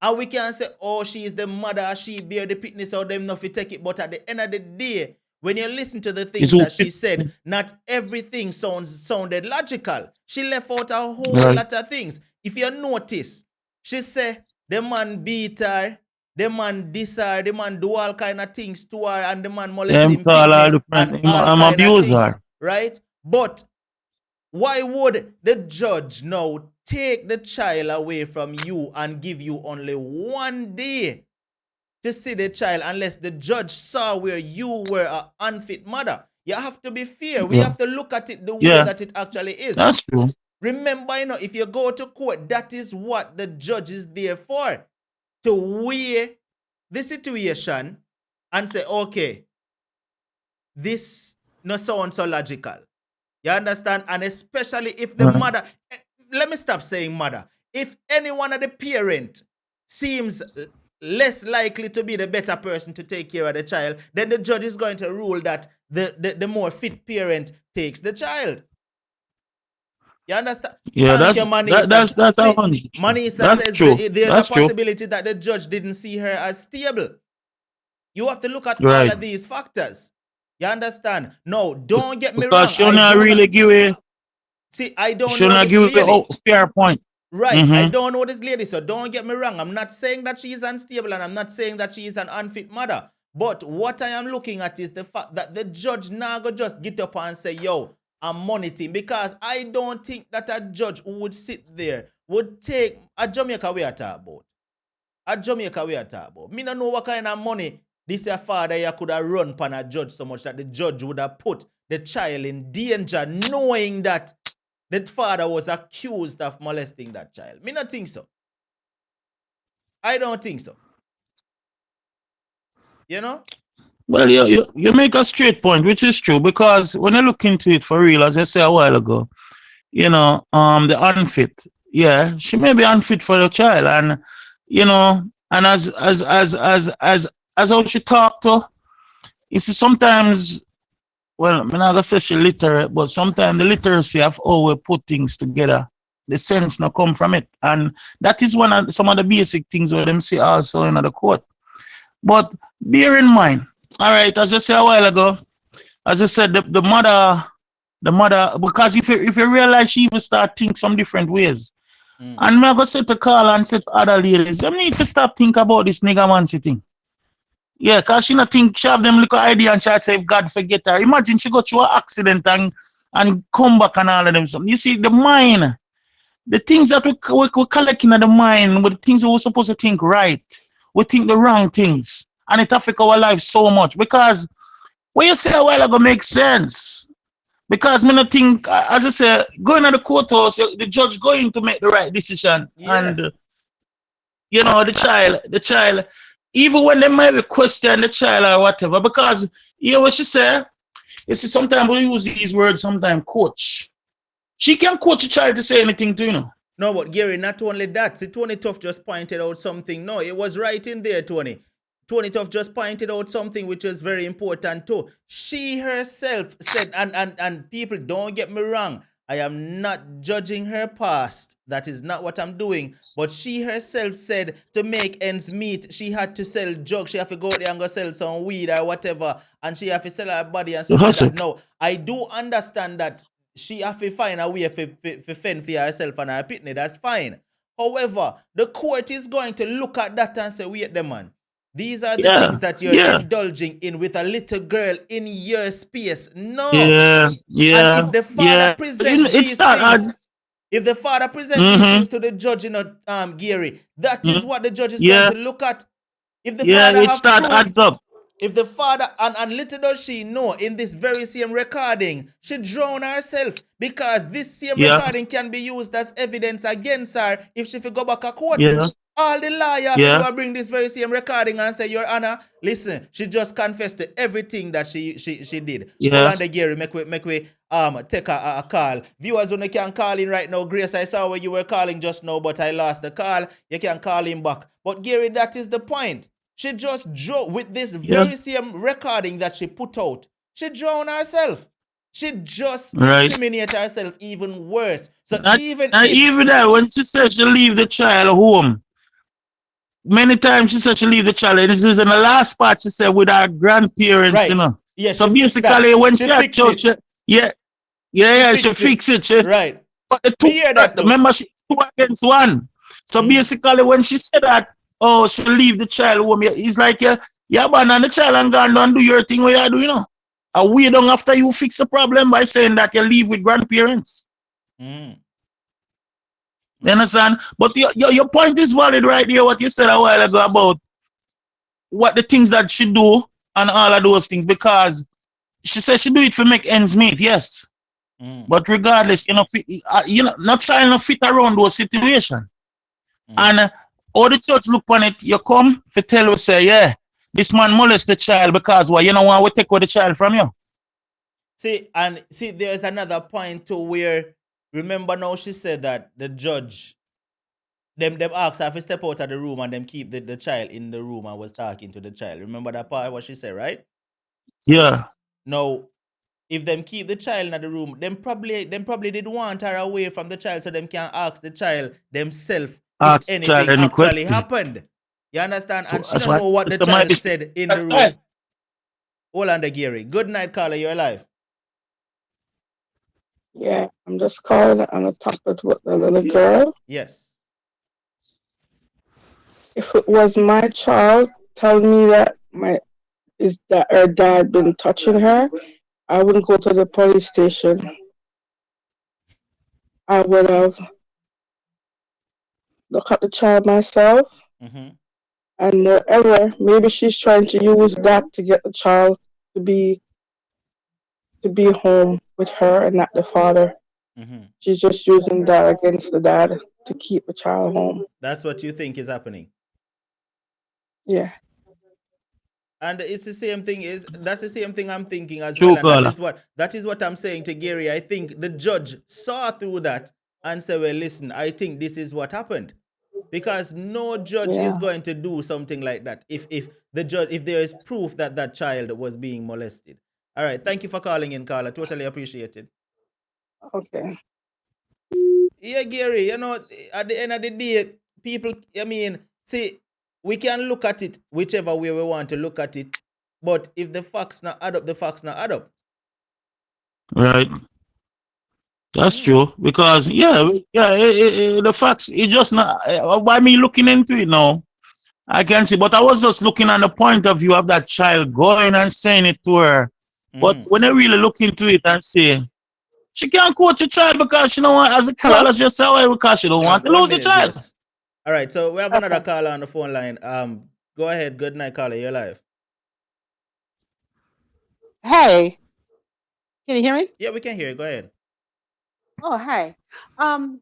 and we can say, oh, she is the mother, she bear the pitness, or them not to take it. But at the end of the day, when you listen to the It's things that she said, not everything sounded logical. She left out a whole right. lot of things. If you notice, she said the man beat her, the man diss her, the man do all kind of things to her, and the man Him molesting call all pitney different. and all I'm kind of abuse things, her. right? But why would the judge now take the child away from you and give you only 1 day to see the child unless the judge saw where you were an unfit mother? You have to be fair. We Yeah. have to look at it the way Yeah. that it actually is. That's true. Remember, if you go to court, that is what the judge is there for, to weigh the situation and say, okay, this no sound so logical. You understand? And especially if the Right. mother, let me stop saying mother. If any one of the parent seems less likely to be the better person to take care of the child, then the judge is going to rule that the more fit parent takes the child. You understand? Yeah, Thank you, Manisa. that's See, how Manisa that's says true. there's a That's true. possibility that the judge didn't see her as stable. You have to look at all Right. of these factors. You understand? No, don't get me Because wrong. she not really give you See, I don't she know not this give you lady. fair point. Right, I Mm-hmm. don't know this lady, so don't get me wrong. I'm not saying that she is unstable, and I'm not saying that she is an unfit mother. But what I am looking at is the fact that the judge now go just get up and say, yo, I'm monitoring. Because I don't think that a judge who would sit there would take a Jamaica we are talking about. A Jamaica we are talking about. Me don't know what kind of money this your father you could have run upon a judge so much that the judge would have put the child in danger, knowing that the father was accused of molesting that child. Me not think so. I don't think so. You know? Well, you make a straight point, which is true, because when you look into it for real, as I said a while ago, the unfit, yeah, she may be unfit for the child, and and as how she talk to, you see, sometimes, well, I'm not gonna say she literate, but sometimes the literacy of how we put things together, the sense not come from it, and that is one of some of the basic things where them see also in the court. But bear in mind, all right, as I said a while ago, as I said, the mother, because if you realize she even start think some different ways, and I'm gonna say to Carl and say to other ladies, them need to stop think about this nigga man thing. Yeah, cause she not think she have them little idea and she say if God forget her. Imagine she go through an accident and come back and all of them something. You see, the mind, the things that we collecting in the mind, with the things we were supposed to think right, we think the wrong things, and it affect our life so much. Because what you say a while ago makes sense. Because me not think, as I say, going to the courthouse, the judge going to make the right decision, Yeah. and the child, even when they might be question the child or whatever, because what she say, you see, sometimes we use these words, sometimes coach. She can coach a child to say anything to No, but Gary, not only that. See, Tony Tough just pointed out something. No, it was right in there, Tony. Tony Tough just pointed out something which is very important too. She herself said, and people, don't get me wrong, I am not judging her past. That is not what I'm doing. But she herself said to make ends meet, she had to sell drugs. She have to go out there and go sell some weed or whatever. And she have to sell her body and stuff like that. No, I do understand that she have to find a way to fend for herself and her pitney. That's fine. However, the court is going to look at that and say, wait the man. These are the things that you're indulging in with a little girl in your space. No. Yeah. And if the father present these things, if the father present these things to the judge, Gary, that is what the judge is going to look at. If the father it have start proof, adds up. If the father, and little does she know, in this very same recording, she drowned herself because this same Yeah, recording can be used as evidence against her if she go back to court. yeah, All the lawyer have to do yeah, is bring this very same recording and say, Your Honor, listen, she just confessed to everything that she did. Hold yeah, on the Gary, make we take a call. Viewers when you can call in right now, Grace, I saw where you were calling just now, but I lost the call. You can call him back. But Gary, that is the point. She just drove with this yeah. very same recording that she put out. She drowned herself. She just Right. incriminate herself even worse. So Not, even not if even that. When she said she leave the child home, many times she said she leave the child, and this is in the last part she said with her grandparents, you right, know. yeah, So she fixed that. basically, when She she had fixed church, it. yeah, She she fixed it. fix it. She, Right. but the Me two, hear that though. remember, she 2 against 1. So Mm. basically, when she said that, oh, she leave the child home, it's like you abandon the child and go and do your thing what you do, you know. And we don't after you fix the problem by saying that you leave with grandparents. Mm. You understand? But your point is valid right here, what you said a while ago about what the things that she do and all of those things, because she said she do it for make ends meet, yes. Mm. But regardless, not trying to fit around those situations. Mm. And all the church look on it, you come to tell us, say, yeah, this man molest the child because why? You know why we take away the child from you? See, there's another point to where, remember now she said that the judge, them asked her to step out of the room and them keep the child in the room and was talking to the child. Remember that part what she said, right? Yeah. Now, if them keep the child in the room, them probably did want her away from the child so them can ask the child themselves if Ask the child anything any actually question. happened. You understand? So And she that's don't why know what the there might child be said in the that's room. right. Hold on, the Gary. Good night, caller. You're alive. Yeah, I'm just calling on the topic with the little girl. Yes. If it was my child telling me that my is that her dad been touching her, I wouldn't go to the police station. I would have looked at the child myself, Mm-hmm. and moreover, maybe she's trying to use that to get the child to be home with her and not the father. Mm-hmm. She's just using that against the dad to keep the child home. That's what you think is happening. Yeah. And it's the same thing that's the same thing I'm thinking as well. True And that caller. is what I'm saying to Gary. I think the judge saw through that and said, well, listen, I think this is what happened. Because no judge is Yeah. going to do something like that if there is proof that that child was being molested. All right, thank you for calling in, Carla. Totally appreciate it. Okay. Yeah, Gary, at the end of the day, people, I mean, see, we can look at it whichever way we want to look at it, but if the facts not add up, the facts not add up. Right. That's Mm. true. Because the facts it just not by me looking into it now, I can see. But I was just looking on the point of view of that child going and saying it to her. But Mm. when I really look into it and see she can't coach a child because you know what, as the Hello? callers just say, well, because she don't want to 1 lose the minute, child. Grace. All right, so we have another Okay. caller on the phone line. Go ahead. Good night, caller. You're live. Hey, can you hear me? Yeah, we can hear you. Go ahead. Oh, hey. Um,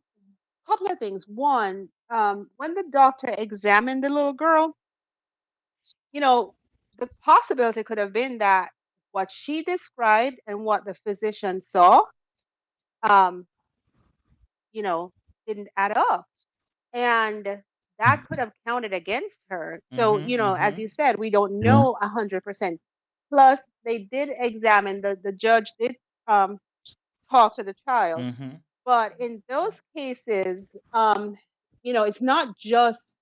Couple of things. One, when the doctor examined the little girl, you know, the possibility could have been that what she described and what the physician saw, um, you know, didn't add up. And that could have counted against her. So, Mm-hmm. as Mm-hmm. you said, we don't Yeah. know 100%. Plus, they did examine, the judge did um, talk to the child. Mm-hmm. But in those cases, it's not just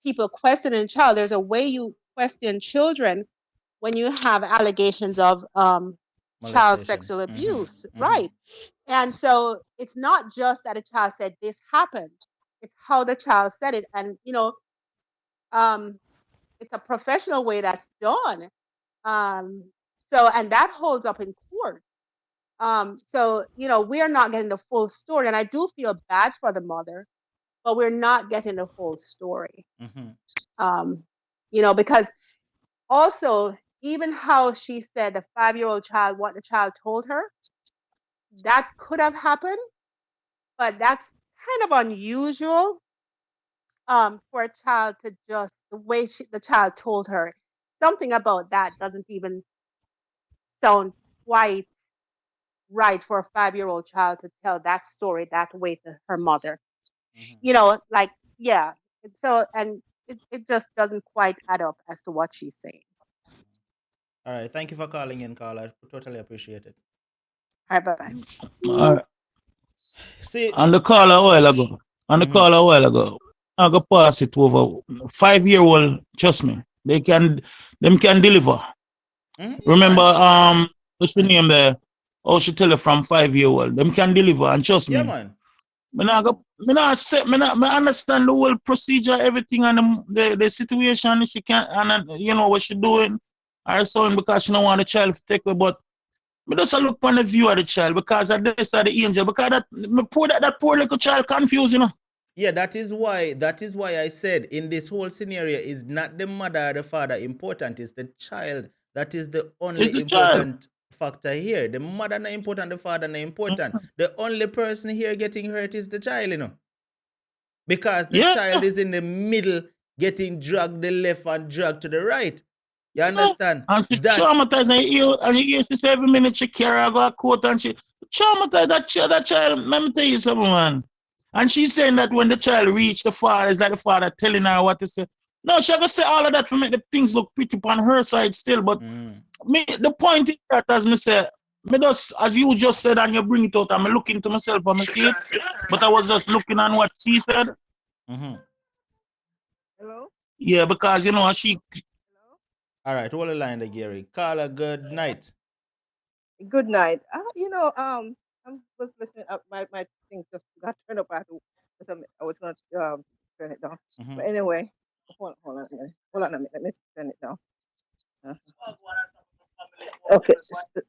people questioning a child. There's a way you question children when you have allegations of child Molestation. sexual Mm-hmm. abuse, Mm-hmm. right? And so it's not just that a child said this happened; it's how the child said it, and um, it's a professional way that's done. Um, and that holds up in court. We are not getting the full story, and I do feel bad for the mother, but we're not getting the whole story. Mm-hmm. Um, because also even how she said the 5-year-old child, what the child told her, that could have happened, but that's kind of unusual for a child to just the way the child told her. Something about that doesn't even sound quite right for a 5-year-old child to tell that story that way to her mother. Mhm. You know, like, yeah. So, and it just doesn't quite add up as to what she's saying. All right. Thank you for calling in, Carl. I totally appreciate it. All right, bye bye. Uh, See, on the call a while ago. On the mhm, call a while ago. I go pass it over. 5-year-old, trust me, them can deliver. yeah, Remember, man. what's the name there? Oh, she tell her from 5-year-old. Them can deliver, and trust Yeah, me. man. Me not understand the whole procedure, everything, and the situation. She can't, and you know what she doing. Or son because she don't want the child to take her, but me just a look on the view of the child because of this are the angel. Because that poor little child confused, you know. Yeah, that is why I said in this whole scenario is not the mother or the father important, it's the child. That is the It's only the child. important factor here. The mother not important, the father not important. The only person here getting hurt is the child, because the Yeah. child is in the middle getting dragged the left and dragged to the right. You understand? And she That traumatized and you hear she say every minute she carry her go a court and she traumatized that child. Let me tell you something, man. And she's saying that when the child reached the father, it's like the father telling her what to say. No, she gonna say all of that to make the things look pretty on her side still. But mm, me, the point is that as me say, me just as you just said and you bring it out, I'm looking to myself and I see it. But I was just looking on what she said. mhm. Hello? Yeah, because you know she Hello? All right, hold the line there, Gary. Carla, good night. Good night. I was listening. My thing just got turned up. I was gonna turn it down. Mhm, But anyway, hold on a minute. Hold on a minute. Let me turn it down. Uh, okay.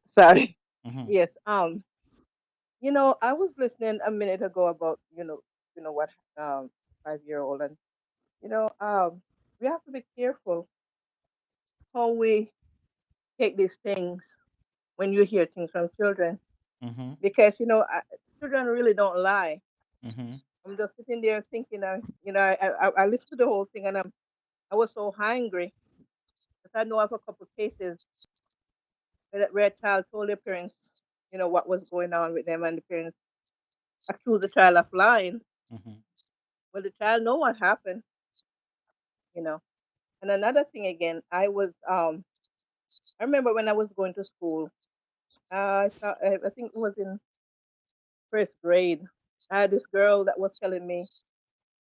Sorry. mhm, Yes. I was listening a minute ago about what 5-year-old, and we have to be careful how we take these things when you hear things from children, mhm, because children really don't lie. mhm, I'm just sitting there thinking, I listened to the whole thing, and I was so hungry because I know of a couple of cases where a child told their parents, what was going on with them, and the parents accused the child of lying. mhm, Well, the child know what happened, you know. And another thing again, I remember when I was going to school, I think it was in first grade. I had this girl that was telling me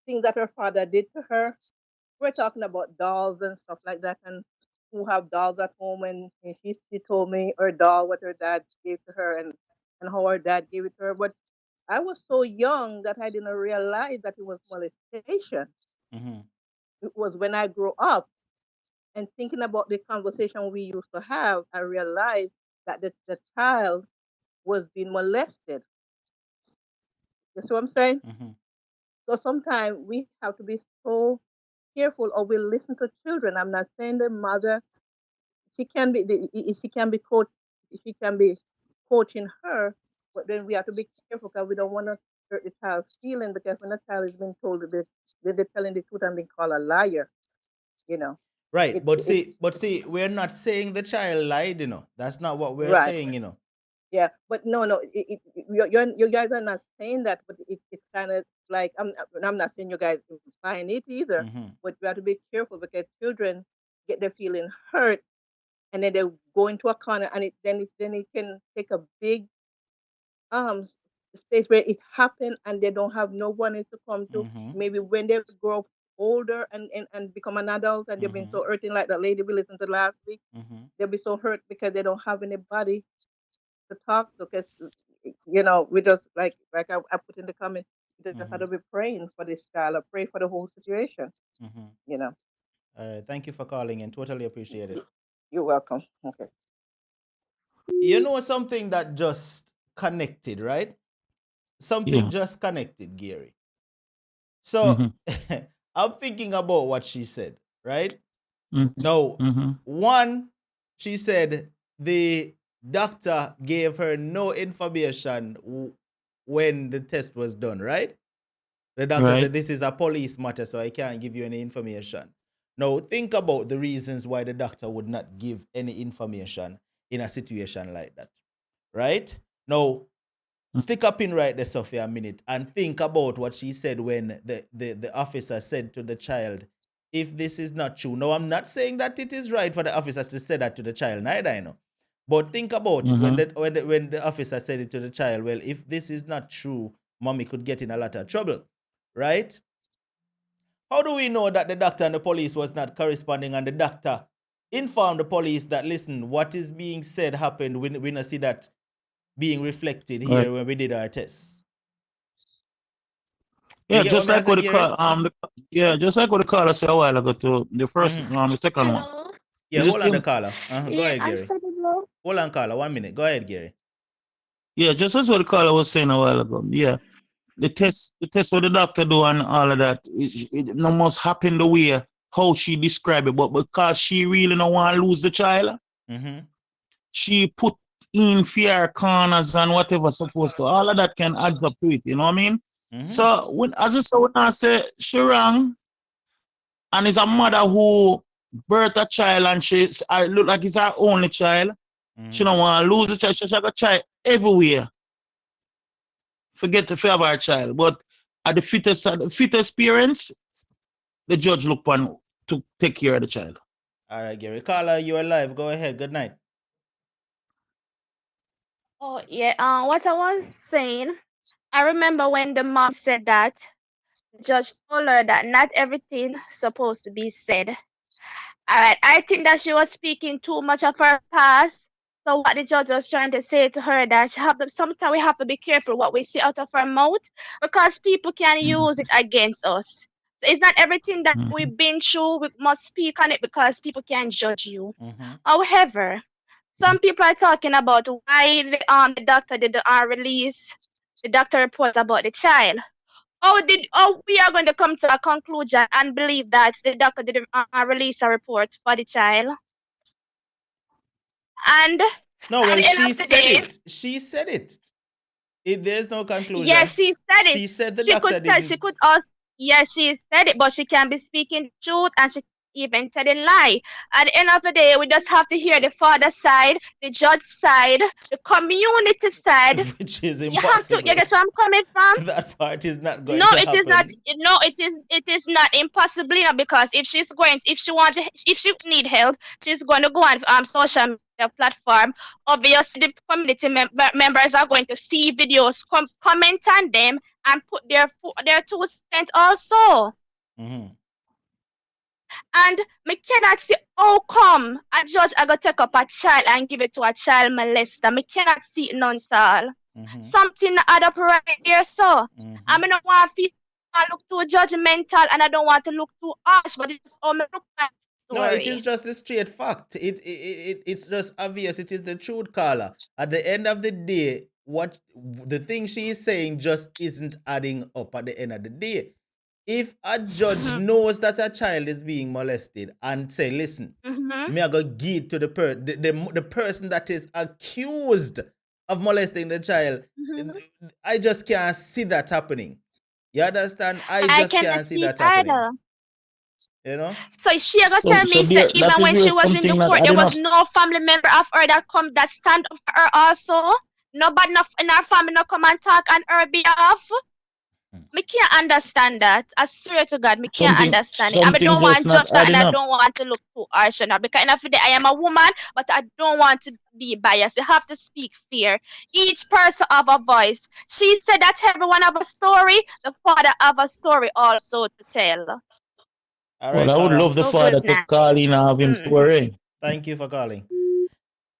things that her father did to her. We're talking about dolls and stuff like that, and who have dolls at home. And she told me her doll, what her dad gave to her, and how her dad gave it to her. But I was so young that I didn't realize that it was molestation. mhm. It was when I grew up and thinking about the conversation we used to have, I realized that the child was being molested. You see what I'm saying? Mhm. So sometimes we have to be so careful, or we listen to children. I'm not saying the mother, she can be she can be coach she can be coaching her, but then we have to be careful because we don't want to hurt the child's feeling, because when a child is being told that they're telling the truth and being called a liar, you know, Right, it but it see, we're not saying the child lied, That's not what we're right. saying. Yeah, but no, you guys are not saying that, but it's kind of like, I'm not saying you guys implying it either, Mhm, but we have to be careful because children get their feeling hurt, and then they go into a corner, and it can take a big um s- space where it happened, and they don't have no one else to come to. mhm, Maybe when they grow older and become an adult, and they've been mhm, so hurting, like that lady we listened to last week, mhm, they'll be so hurt because they don't have anybody to talk to. Because we just like I put in the comment, we just have mhm, to be praying for this child, or pray for the whole situation. mhm. You know, All right, thank you for calling in. Totally appreciate it. you're welcome. Okay. You know something that just connected, right? Something yeah. just connected, Gary. So Mm-hmm. I'm thinking about what she said, right? Mm-hmm. Now, Mm-hmm. one, she said the doctor gave her no information when the test was done, right? The doctor Right. said this is a police matter, so I can't give you any information. Now, think about the reasons why the doctor would not give any information in a situation like that, right? Now, stick a pin right there, Sophia, a minute, and think about what she said when the officer said to the child, if this is not true. Now, I'm not saying that it is right for the officers to say that to the child, neither I know. But think about it when the officer said it to the child, well, if this is not true, mommy could get in a lot of trouble, right? How do we know that the doctor and the police was not corresponding and the doctor informed the police that, listen, what is being said happened, we not see that being reflected here Right. when we did our tests? Yeah, You get what just me I like say, what the Gary? just like what the caller said a while ago to the first the second one. Hello. Yeah, Is it hold on the him? caller. Go ahead, Gary. Hold on, caller. 1 minute. Go ahead, Gary. Yeah, just as what the caller was saying a while ago. Yeah. The test what the doctor do and all of that, it no must happen the way how she described it, but because she really don't want to lose the child, she put in fear corners and whatever supposed to. All of that can add up to it, you know what I mean? So when as I say, when I say she wrong, and it's a mother who birthed a child and I look like it's her only child. She don't want to lose the child. She got a child everywhere. Forget to have our child. But at the fittest parents, the judge look on to take care of the child. All right, Gary. Caller, you are live. Go ahead. Good night. Oh yeah. What I was saying, I remember when the mom said that the judge told her that not everything supposed to be said. All right. I think that she was speaking too much of her past. So what the judge was trying to say to her that sometimes we have to be careful what we say out of our mouth because people can use it against us. So it's not everything that we've been through we must speak on it because people can judge you. However, some people are talking about why the doctor did release the doctor report about the child. We are going to come to a conclusion and believe that the doctor did release a report for the child? And No, at well, the end she of the said day, it. She said it. There's no conclusion. yes, she said it. She said the She doctor could tell. didn't. She could also. Yes, she said it, but she can be speaking truth, and she even telling lie. At the end of the day, we just have to hear the father side, the judge side, the community side. Which is You have to. impossible. You get where I'm coming from? That part is not going No, to it is not. happen. No, it is not impossible, you know, because if she need help, she's going to go on social media platform. Obviously, the community members are going to see videos, comment on them, and put their 2 cents also. And me cannot see how come a judge I go take up a child and give it to a child molester. Me cannot see it none at all. Something add up right there, so I don't want to look too judgmental and I don't want to look too harsh, but it's all me look at the No, it is story. just the straight fact. It's just obvious. It is the truth, caller. At the end of the day, what the thing she is saying just isn't adding up at the end of the day. If a judge knows that a child is being molested and say, listen, me I go give to the person that is accused of molesting the child, I just can't see that happening. You understand? I just cannot can't see see it that happening. either. You know? So she ever So tell me there, that even that is when where she was in the something not court, there adding was up. no family member of her that stand up for her also. Nobody in our family no come and talk on her behalf. Me can't understand that. I swear to God, me can't understand it. I Something don't just want to not judge that and adding I up. don't want to look too harsh on her because end of the day, I am a woman, but I don't want to be biased. You have to speak fair. Each person have a voice. She said that everyone have a story. The father have a story also to tell. All Well, right, I would caller. love the Oh, father good to night. call in and have him story. Thank you for calling.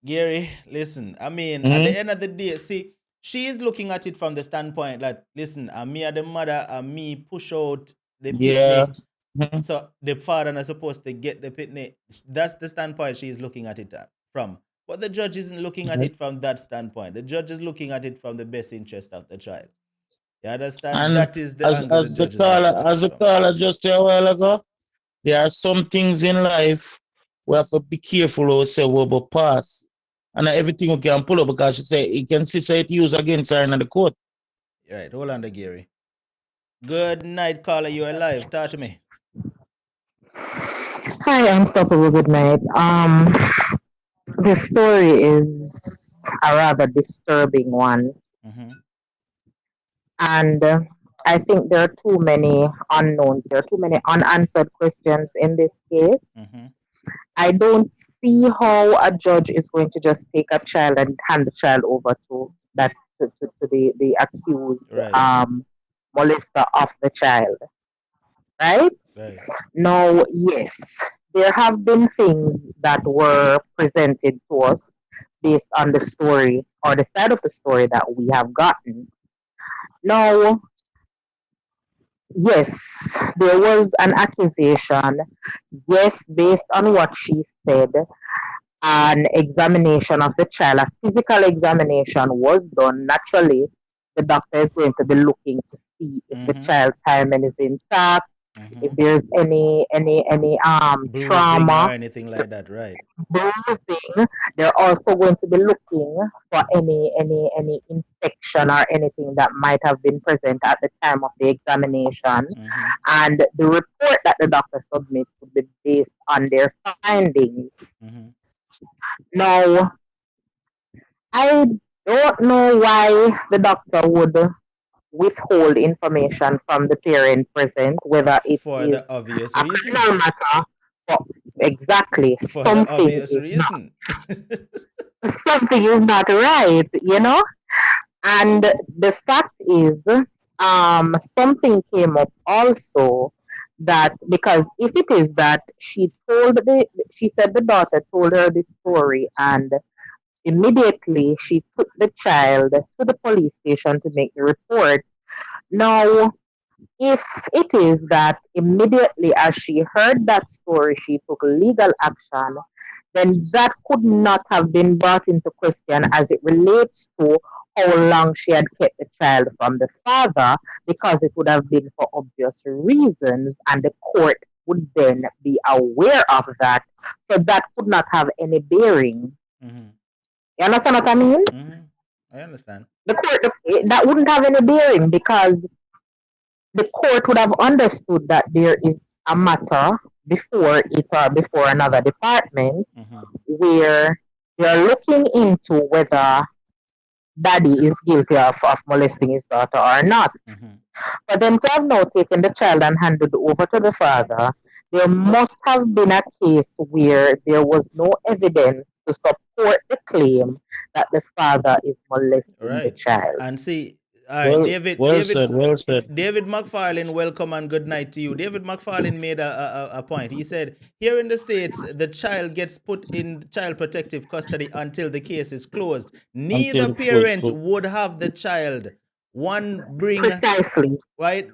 Gary, listen, I mean, at the end of the day, see, she is looking at it from the standpoint that, listen, me and the mother and me push out the Yeah. pitney, so the father not supposed to get the pitney. That's the standpoint she is looking at it from. But the judge isn't looking at it from that standpoint. The judge is looking at it from the best interest of the child. You understand? And That is the angle the as the judge is looking at it from. caller just said a while ago, there are some things in life we have to be careful what we say we will pass. And not everything we can pull up because she say it can see say it used against her in the court. Right, hold on, Gary. Good night, caller. You alive? Talk to me. Hi, Unstoppable. Good night. This story is a rather disturbing one, Mm-hmm. and I think there are too many unknowns. There are too many unanswered questions in this case. Mm-hmm. I don't see how a judge is going to just take a child and hand the child over to the accused Right. molester of the child, right? Right. Now, yes, there have been things that were presented to us based on the story or the side of the story that we have gotten. Now, yes, there was an accusation. Yes, based on what she said, an examination of the child, a physical examination was done. Naturally, the doctor is going to be looking to see if the Mm-hmm. child's hymen is intact, if Mm-hmm. there's any Bruising or trauma, anything like that, right? bruising. They're also going to be looking for any infection or anything that might have been present at the time of the examination. Mm-hmm. And the report that the doctor submits would be based on their findings. Mm-hmm. Now, I don't know why the doctor would withhold information from the parent present, whether it For is the obvious a reason. criminal matter or exactly For the something obvious is not reason. something is not right, you know? And the fact is, something came up also that because if it is that she said the daughter told her this story and immediately she took the child to the police station to make the report. Now, if it is that immediately as she heard that story, she took legal action, then that could not have been brought into question as it relates to how long she had kept the child from the father, because it would have been for obvious reasons, and the court would then be aware of that. So that could not have any bearing. Mm-hmm. You understand what I mean? Mm-hmm. I understand. The court that wouldn't have any bearing because the court would have understood that there is a matter before it or before another department Mm-hmm. where they are looking into whether daddy is guilty of molesting his daughter or not. Mm-hmm. For them to have now taken the child and handed over to the father, there must have been a case where there was no evidence to support the claim that the father is molesting the Right. child. And see, all right, Well, David, well David, said, well said. David McFarlane, welcome and good night to you. David McFarlane made a point. He said, here in the States, the child gets put in child protective custody until the case is closed. Until Neither the close. parent would have the child. One Precisely.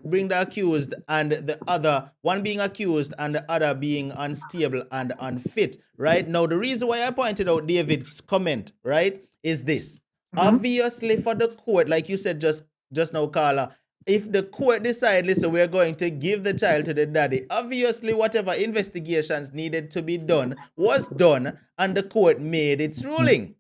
bring the accused and the other, one being accused and the other being unstable and unfit, right? Now, the reason why I pointed out David's comment, right, is this. Mhm. Obviously, for the court, like you said just now, Carla, if the court decide, listen, we're going to give the child to the daddy, obviously whatever investigations needed to be done was done, and the court made its ruling.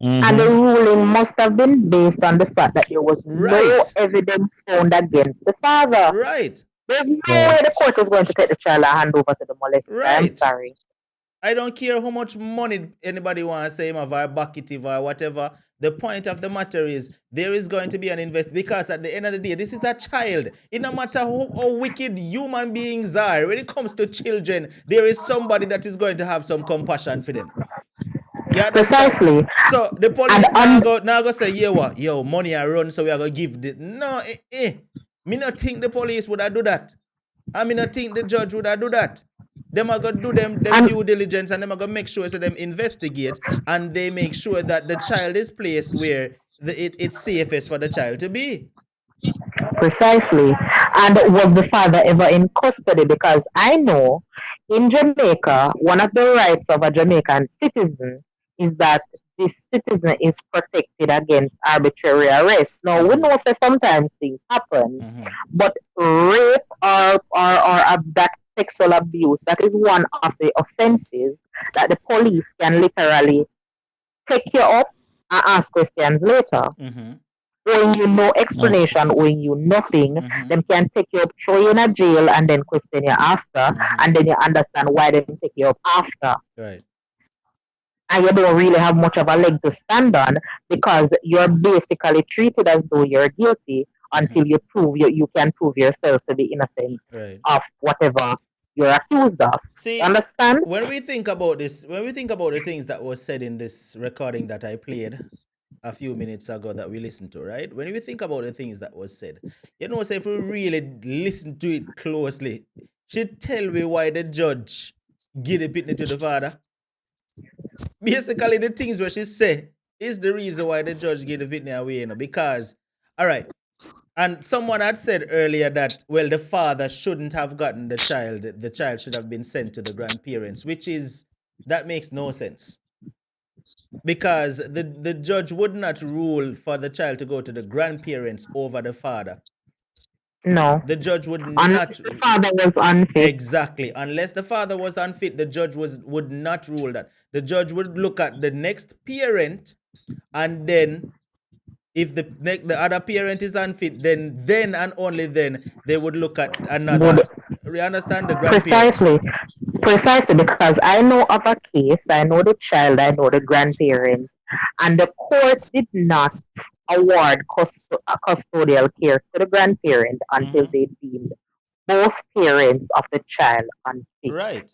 And the Mm-hmm. ruling must have been based on the fact that there was no Right, evidence found against the father. right, There's no Right. way the court is going to take the child and hand over to the molester. I'm right. sorry. I don't care how much money anybody wants to say him of or bucketive or whatever. The point of the matter is there is going to be an invest because at the end of the day, this is a child. It no matter how wicked human beings are, when it comes to children, there is somebody that is going to have some compassion for them. You understand? Precisely. So the And police now go say, yeah, what? Yo, money I run, so we are gonna give the no. Me not think the police would have do that. I mean, I think the judge would have do that. Them are gonna do them and due diligence, and them are gonna make sure so them investigate and they make sure that the child is placed where it's safest for the child to be. precisely. And was the father ever in custody? Because I know in Jamaica, one of the rights of a Jamaican citizen is that this citizen is protected against arbitrary arrest. Now, we know that sometimes things happen, Mm-hmm. but rape or sexual abuse, that is one of the offenses that the police can literally take you up and ask questions later. Mm-hmm. Owing you no Okay. explanation, owing you nothing, Mm-hmm. them can take you up, throw you in a jail, and then question you after, Mm-hmm. and then you understand why them take you up after. Right. And you don't really have much of a leg to stand on because you're basically treated as though you're guilty until you prove you can prove yourself to be innocent Right. of whatever you're accused of. You See, understand? when we think about this, when we think about the things that was said in this recording that I played a few minutes ago that we listened to, right? When we think about the things that was said, you know, say if we really listen to it closely, she tell me why the judge give the pitney to the father. Basically, the things where she say is the reason why the judge gave the pitney away, you know, because, all right, and someone had said earlier that, well, the father shouldn't have gotten the child should have been sent to the grandparents, which is, that makes no sense. Because the judge would not rule for the child to go to the grandparents over the father. No. The judge would Unless not. the father was unfit. Exactly. Unless the father was unfit, the judge would not rule that. The judge would look at the next parent, and then if the other parent is unfit, then and only then they would look at another. You understand? The grandparents. Precisely, because I know of a case, I know the child, I know the grandparent, and the court did not award custodial care to the grandparent until they deemed both parents of the child unfit. Right.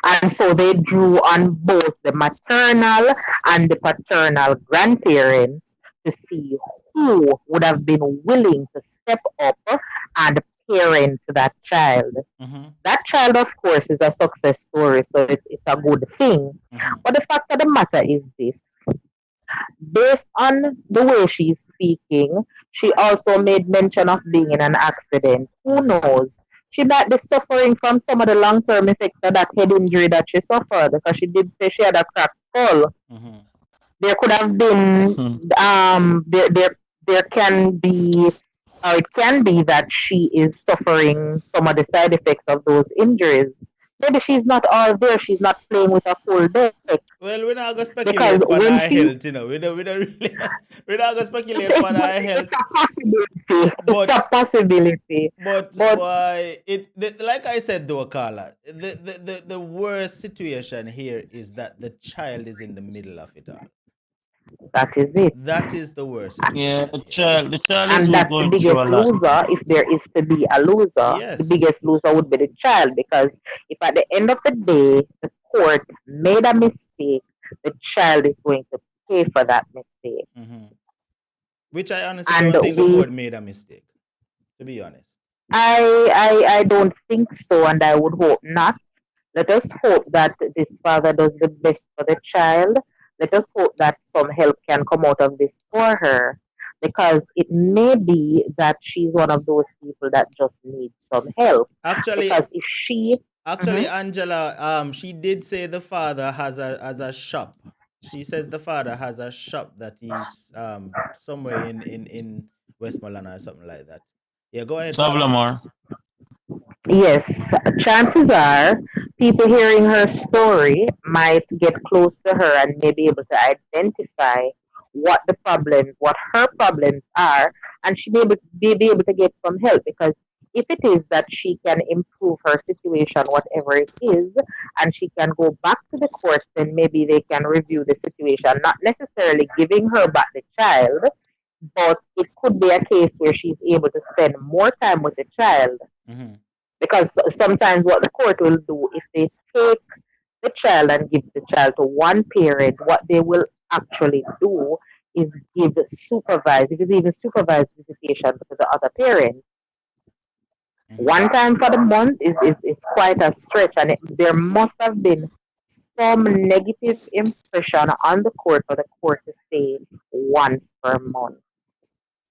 And so they drew on both the maternal and the paternal grandparents to see who would have been willing to step up and parent that child. That child, of course, is a success story, so it's a good thing. But the fact of the matter is this. Based on the way she's speaking, she also made mention of being in an accident. Who knows? She might be suffering from some of the long-term effects of that head injury that she suffered, because she did say she had a cracked skull. There could have been there can be, or it can be that she is suffering some of the side effects of those injuries. Maybe she's not all there. She's not playing with a full deck. Well, we're not gonna speculate on her health, you know. We don't really, we're not gonna speculate on her health. It's a possibility. It's a possibility. But why like I said though, Carla, the worst situation here is that the child is in the middle of it all. That is it. That is the worst situation. Yeah, the child and is that's the going biggest through a lot. loser. If there is to be a loser, Yes. the biggest loser would be the child, because if at the end of the day the court made a mistake, the child is going to pay for that mistake. Which I honestly don't think the court made a mistake, to be honest. I don't think so, and I would hope not. Let us hope that this father does the best for the child. Let us hope that some help can come out of this for her, because it may be that she's one of those people that just needs some help. Actually, because if she Angela, she did say the father has a shop. She says the father has a shop that is somewhere in Westmoreland or something like that. Yeah, go ahead. Lamar. Yes, chances are people hearing her story might get close to her and may be able to identify what her problems are, and she may be able to get some help, because if it is that she can improve her situation, whatever it is, and she can go back to the court, then maybe they can review the situation, not necessarily giving her back the child, but it could be a case where she's able to spend more time with the child. Because sometimes what the court will do, if they take the child and give the child to one parent, what they will actually do is give supervised, if it's even supervised visitation to the other parent. One time for the month is quite a stretch, and there must have been some negative impression on the court for the court to say once per month.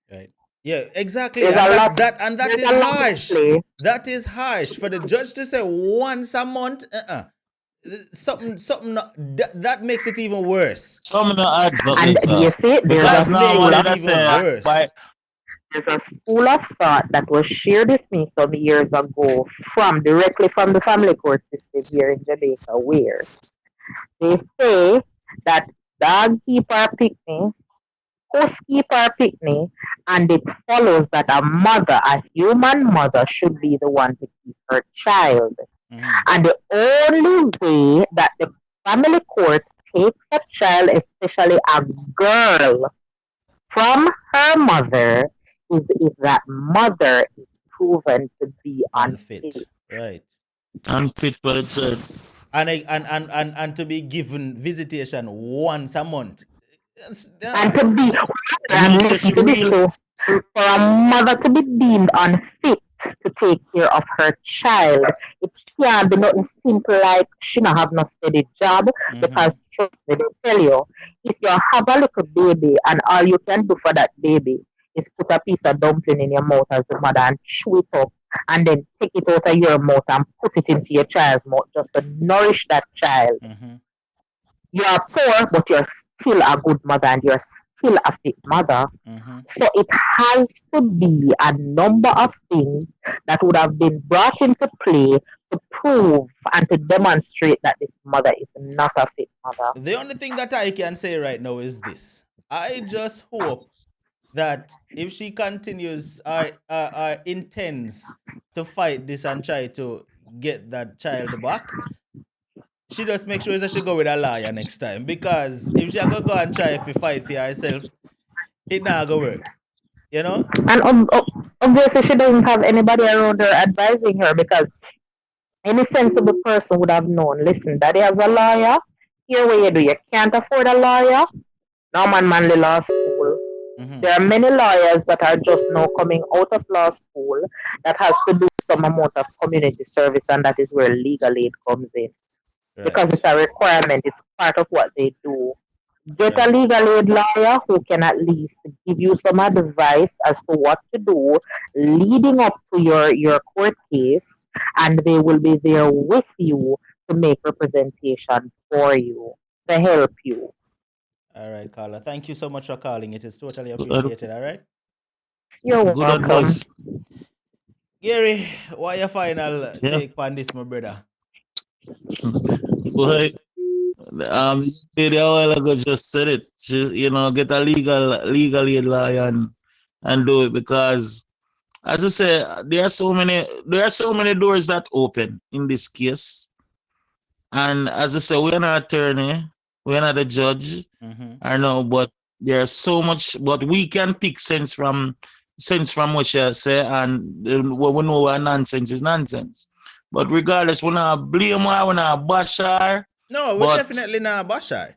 Right. Yeah, exactly. And that is harsh. That is harsh for the judge to say once a month. Something that makes it even worse. Something not adds up. And you see, there's that makes it even worse. There's a school of thought that was shared with me some years ago from directly from the family court system here in Jamaica, where they say that dog keep our picnic, host keep our picnic, and it follows that a mother, a human mother, should be the one to keep her child. Mm-hmm. And the only way that the family court takes a child, especially a girl, from her mother is if that mother is proven to be unfit. Unfit. Right. Unfit for the child. And to be given visitation once a month. And to be, That and means that listen she to this real. too, for a mother to be deemed unfit to take care of her child, it can't be nothing simple like she not have no steady job Mm-hmm. because trust me, they tell you, if you have a little baby and all you can do for that baby is put a piece of dumpling in your mouth as the mother and chew it up and then take it out of your mouth and put it into your child's mouth just to nourish that child. Mm-hmm. You are poor, but you're still a good mother and you're still a fit mother. Mm-hmm. So it has to be a number of things that would have been brought into play to prove and to demonstrate that this mother is not a fit mother. The only thing that I can say right now is this. I just hope that if she continues or intends to fight this and try to get that child back, she just make sure that she go with a lawyer next time. Because if she go and try to fight for herself, it not gonna work. You know? And obviously, she doesn't have anybody around her advising her because any sensible person would have known. Listen, daddy has a lawyer. Here, what you do, you can't afford a lawyer. Norman Manley Law School. Mm-hmm. There are many lawyers that are just now coming out of law school that has to do some amount of community service, and that is where legal aid comes in. Because it's Right. a requirement, it's part of what they do. Get a Right. legal aid lawyer who can at least give you some advice as to what to do leading up to your court case, and they will be there with you to make representation for you, to help you. All right, Carla. Thank you so much for calling. It is totally Good, appreciated. All right. You're good welcome. advice. Gary, what your final Yeah. take on this, my brother? Boy, lady a while ago just said it. Get a legal aid lawyer and do it because, as I say, there are so many doors that open in this case. And as I say, we're not attorney, we're not a judge. Mm-hmm. I know, but there's so much. But we can pick sense from what you say, and what we know what nonsense is nonsense. But regardless, we're not blame her, we're not bash her, No, we're but definitely not Bashar.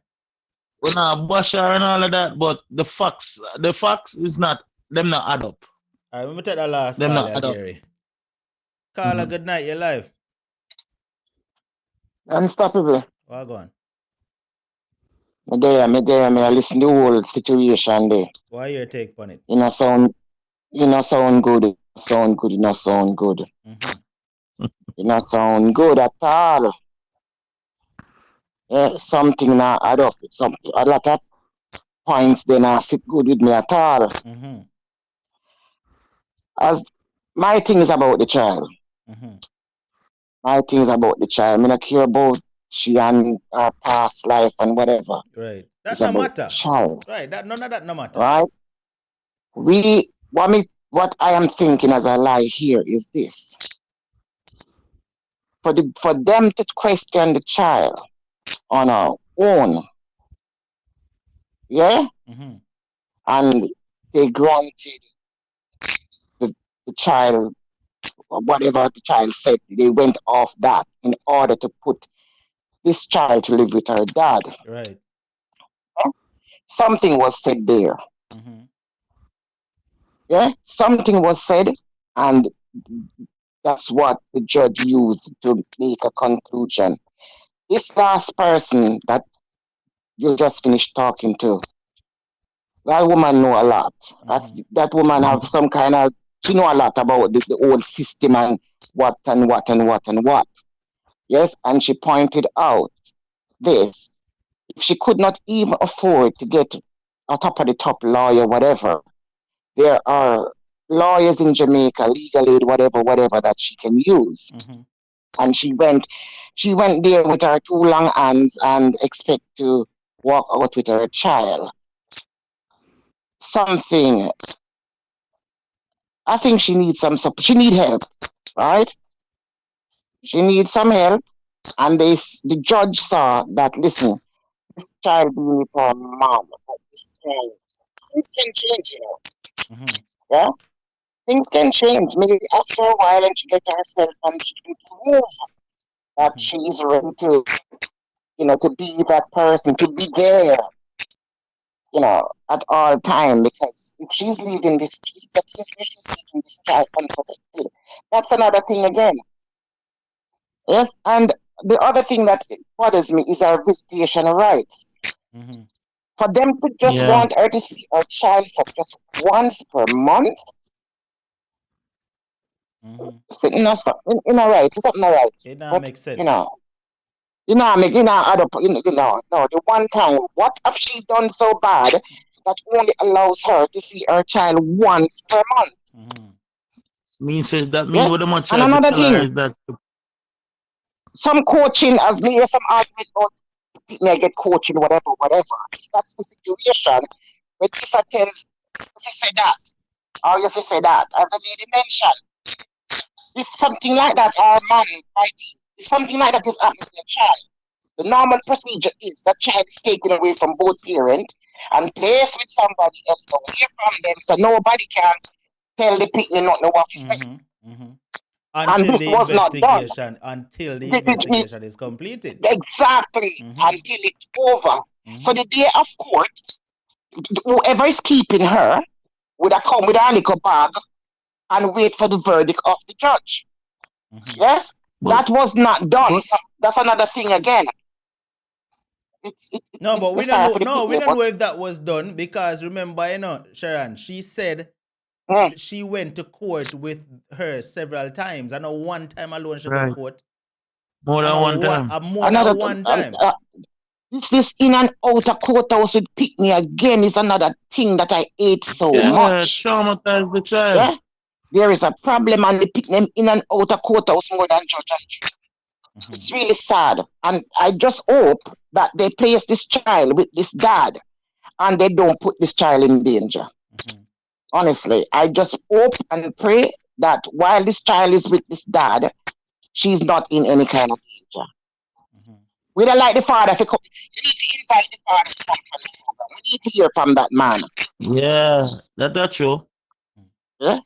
we're not bash her and all of that. But the facts is not them not add up. All right, let me take the last Them call not here, add up. Gary. Carla, Mhm. good night. You're live. Unstoppable. Well, go on. Me I listen to the whole situation there. Why your take on it? You know sound good. Sound good, you know sound good. Mm-hmm. You know sound good at all. Something not add up. A lot of points they not sit good with me at all. Mm-hmm. As my thing is about the child. Mm-hmm. My thing is about the child. Me not care about she and her past life and whatever. Right. That It's no about matter. child. Right. None of that no matter. Right? What I am thinking as I lie here is this. For them to question the child on our own, yeah, Mm-hmm. and they granted the child whatever the child said, they went off that in order to put this child to live with her dad. Right. Something was said there. Mm-hmm. Yeah, something was said, and that's what the judge used to make a conclusion. This last person that you just finished talking to, that woman know a lot. That woman have some kind of, she know a lot about the old system and what and what and what and what. Yes, and she pointed out this. If she could not even afford to get a top of the top lawyer, whatever, there are lawyers in Jamaica, legal aid, whatever that she can use. Mm-hmm. And she went there with her two long hands and expect to walk out with her child. Something. I think she needs some support. She need help, right? She needs some help. And the judge saw that, listen, this child being with her mom, but this child, things can change, you know. Mm-hmm. Yeah? Things can change. Maybe after a while, and she get herself and she can prove that she is ready to, to be that person, to be there, at all time. Because if she's leaving the streets, at least where she's leaving this child unprotected. That's another thing again. Yes, and the other thing that bothers me is our visitation rights. Mm-hmm. For them to just Yeah. want her to see her child for just once per month, Mm-hmm. it's something, right. It's something right. It now But makes sense. I mean, no, the one time, what have she done so bad that only allows her to see her child once per month? Mm-hmm. That mean Yes, what the much and child to another tell her thing, is that some coaching, as me, some argument about may get coaching, whatever. If that's the situation, but this tells if you say that, or if you say that, as the lady mentioned, if something like that, or man, if something like that is happening to a child, the normal procedure is that child is taken away from both parents and placed with somebody else away from them, so nobody can tell the picnic not know what to say. Mm-hmm. Mm-hmm. And Until this the was not done. investigation is completed. Exactly, Mm-hmm. until it's over. Mm-hmm. So the day of court, whoever is keeping her would have come with a little bag and wait for the verdict of the judge. Mm-hmm. Yes, that was not done. So that's another thing again. No, but we sorry don't know. for the No, we picnic, don't but know if that was done because remember, Sharon, she said she went to court with her several times. I know one time alone she go right. court. More than one time. More than one time. This in and out of courthouse with picnic again is another thing that I hate so much. Traumatize the child. Yeah, there is a problem and they pick them in and out of courthouse more than judge and jury. It's really sad, and I just hope that they place this child with this dad and they don't put this child in danger. Honestly, I just hope and pray that while this child is with this dad, she's not in any kind of danger. We don't like the father. You need to invite the father to come on the program. We need to hear from that man. Yeah, that's true. Yeah?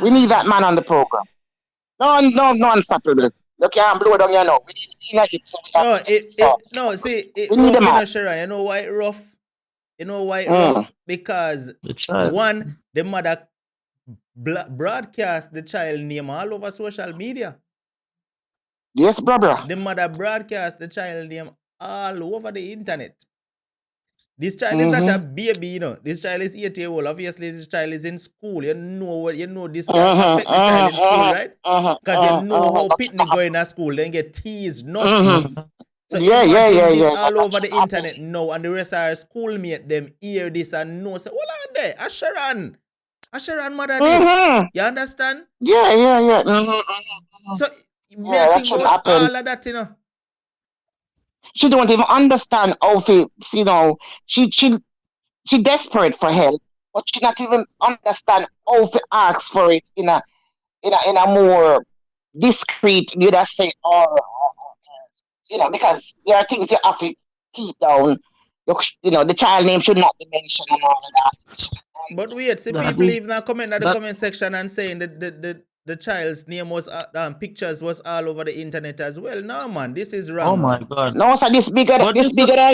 We need that man on the program. No, unstoppable. You can't blow down, We need it so we have it we need rough, them out. Sharon. You know why it rough? Rough? Because one, the mother broadcast the child name all over social media. Yes, brother. The mother broadcast the child name all over the internet. This child is not a baby, This child is 8 years old. Obviously, this child is in school. You know this can affect the child in school, right? Because you know how Pitney going to school, then get teased, nothing. So imagine this all over the internet now, and the rest of our schoolmate them hear this and know, say, hold on there, Asheran mother this. You understand? Yeah. So me I think about all of that, She don't even understand how to, she desperate for help, but she not even understand how to ask for it in a more discreet, you'd say, or because there are things you have to keep down. The child name should not be mentioned and all of that. But wait, see people even now comment in the comment section and saying that the child's name was pictures was all over the internet as well. No man, this is wrong. Oh my God. No, sir, this bigger than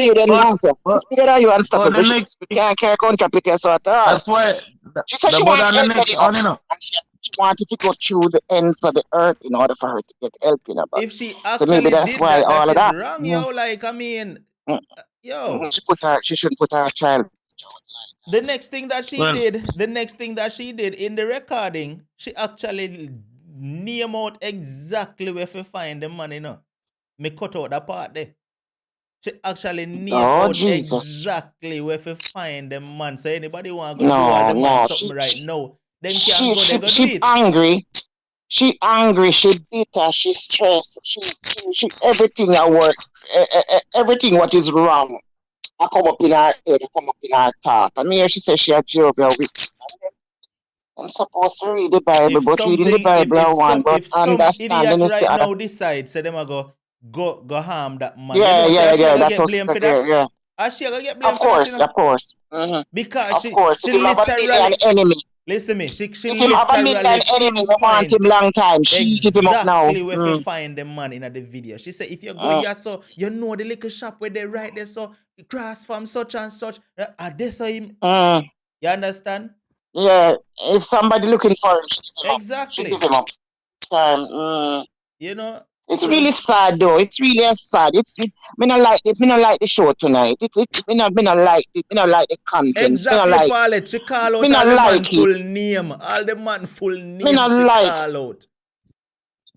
you than now, sir. This bigger than you unstoppable. You can't contract with yourself at all. That's why she said she wants everybody up. And she wanted to go through the ends of the earth in order for her to get help, But if she actually so maybe that's did why that, all of that. Wrong, Like I mean, she shouldn't put her child. The next thing that she did in the recording, she actually name out exactly where to find the money, Me cut out that part there. She actually name Oh out Jesus. exactly where to find the man. So anybody want to go do all the man No. something right now, them can go there, go do She it. angry. She angry. She bitter. She stressed. She everything at work. Everything what is wrong. I come up in her head. I come up in her thought. And here she says she a Jehovah Witness. I'm supposed to read the Bible, If but reading the something, Bible I want, but if some understanding idiot is the right other. now decide, say them a go harm that man. You Yeah, know, say yeah, she yeah. gonna That's get us. blamed for that. Yeah. She gonna get blamed Of for that, you course, know, of course. because Of course. she If him have a million literally enemy, listen me. She if him have a million literally enemy, we want him pinpoint long time. She give him up now. exactly where to find the man in the video. She said, if you go here, so you know the little shop where they right there, so cross from such and such. They saw him. You understand? Yeah. If somebody looking for him, she give him up. She give Exactly. him up. Time. You know, It's so really sad though. It's really sad. Me not like it. Me not like the show tonight. Me not like it. Me not like the contents. exactly, Paulette. She call Me out all not the man like it. full name. All the man full Me name not she like. call out.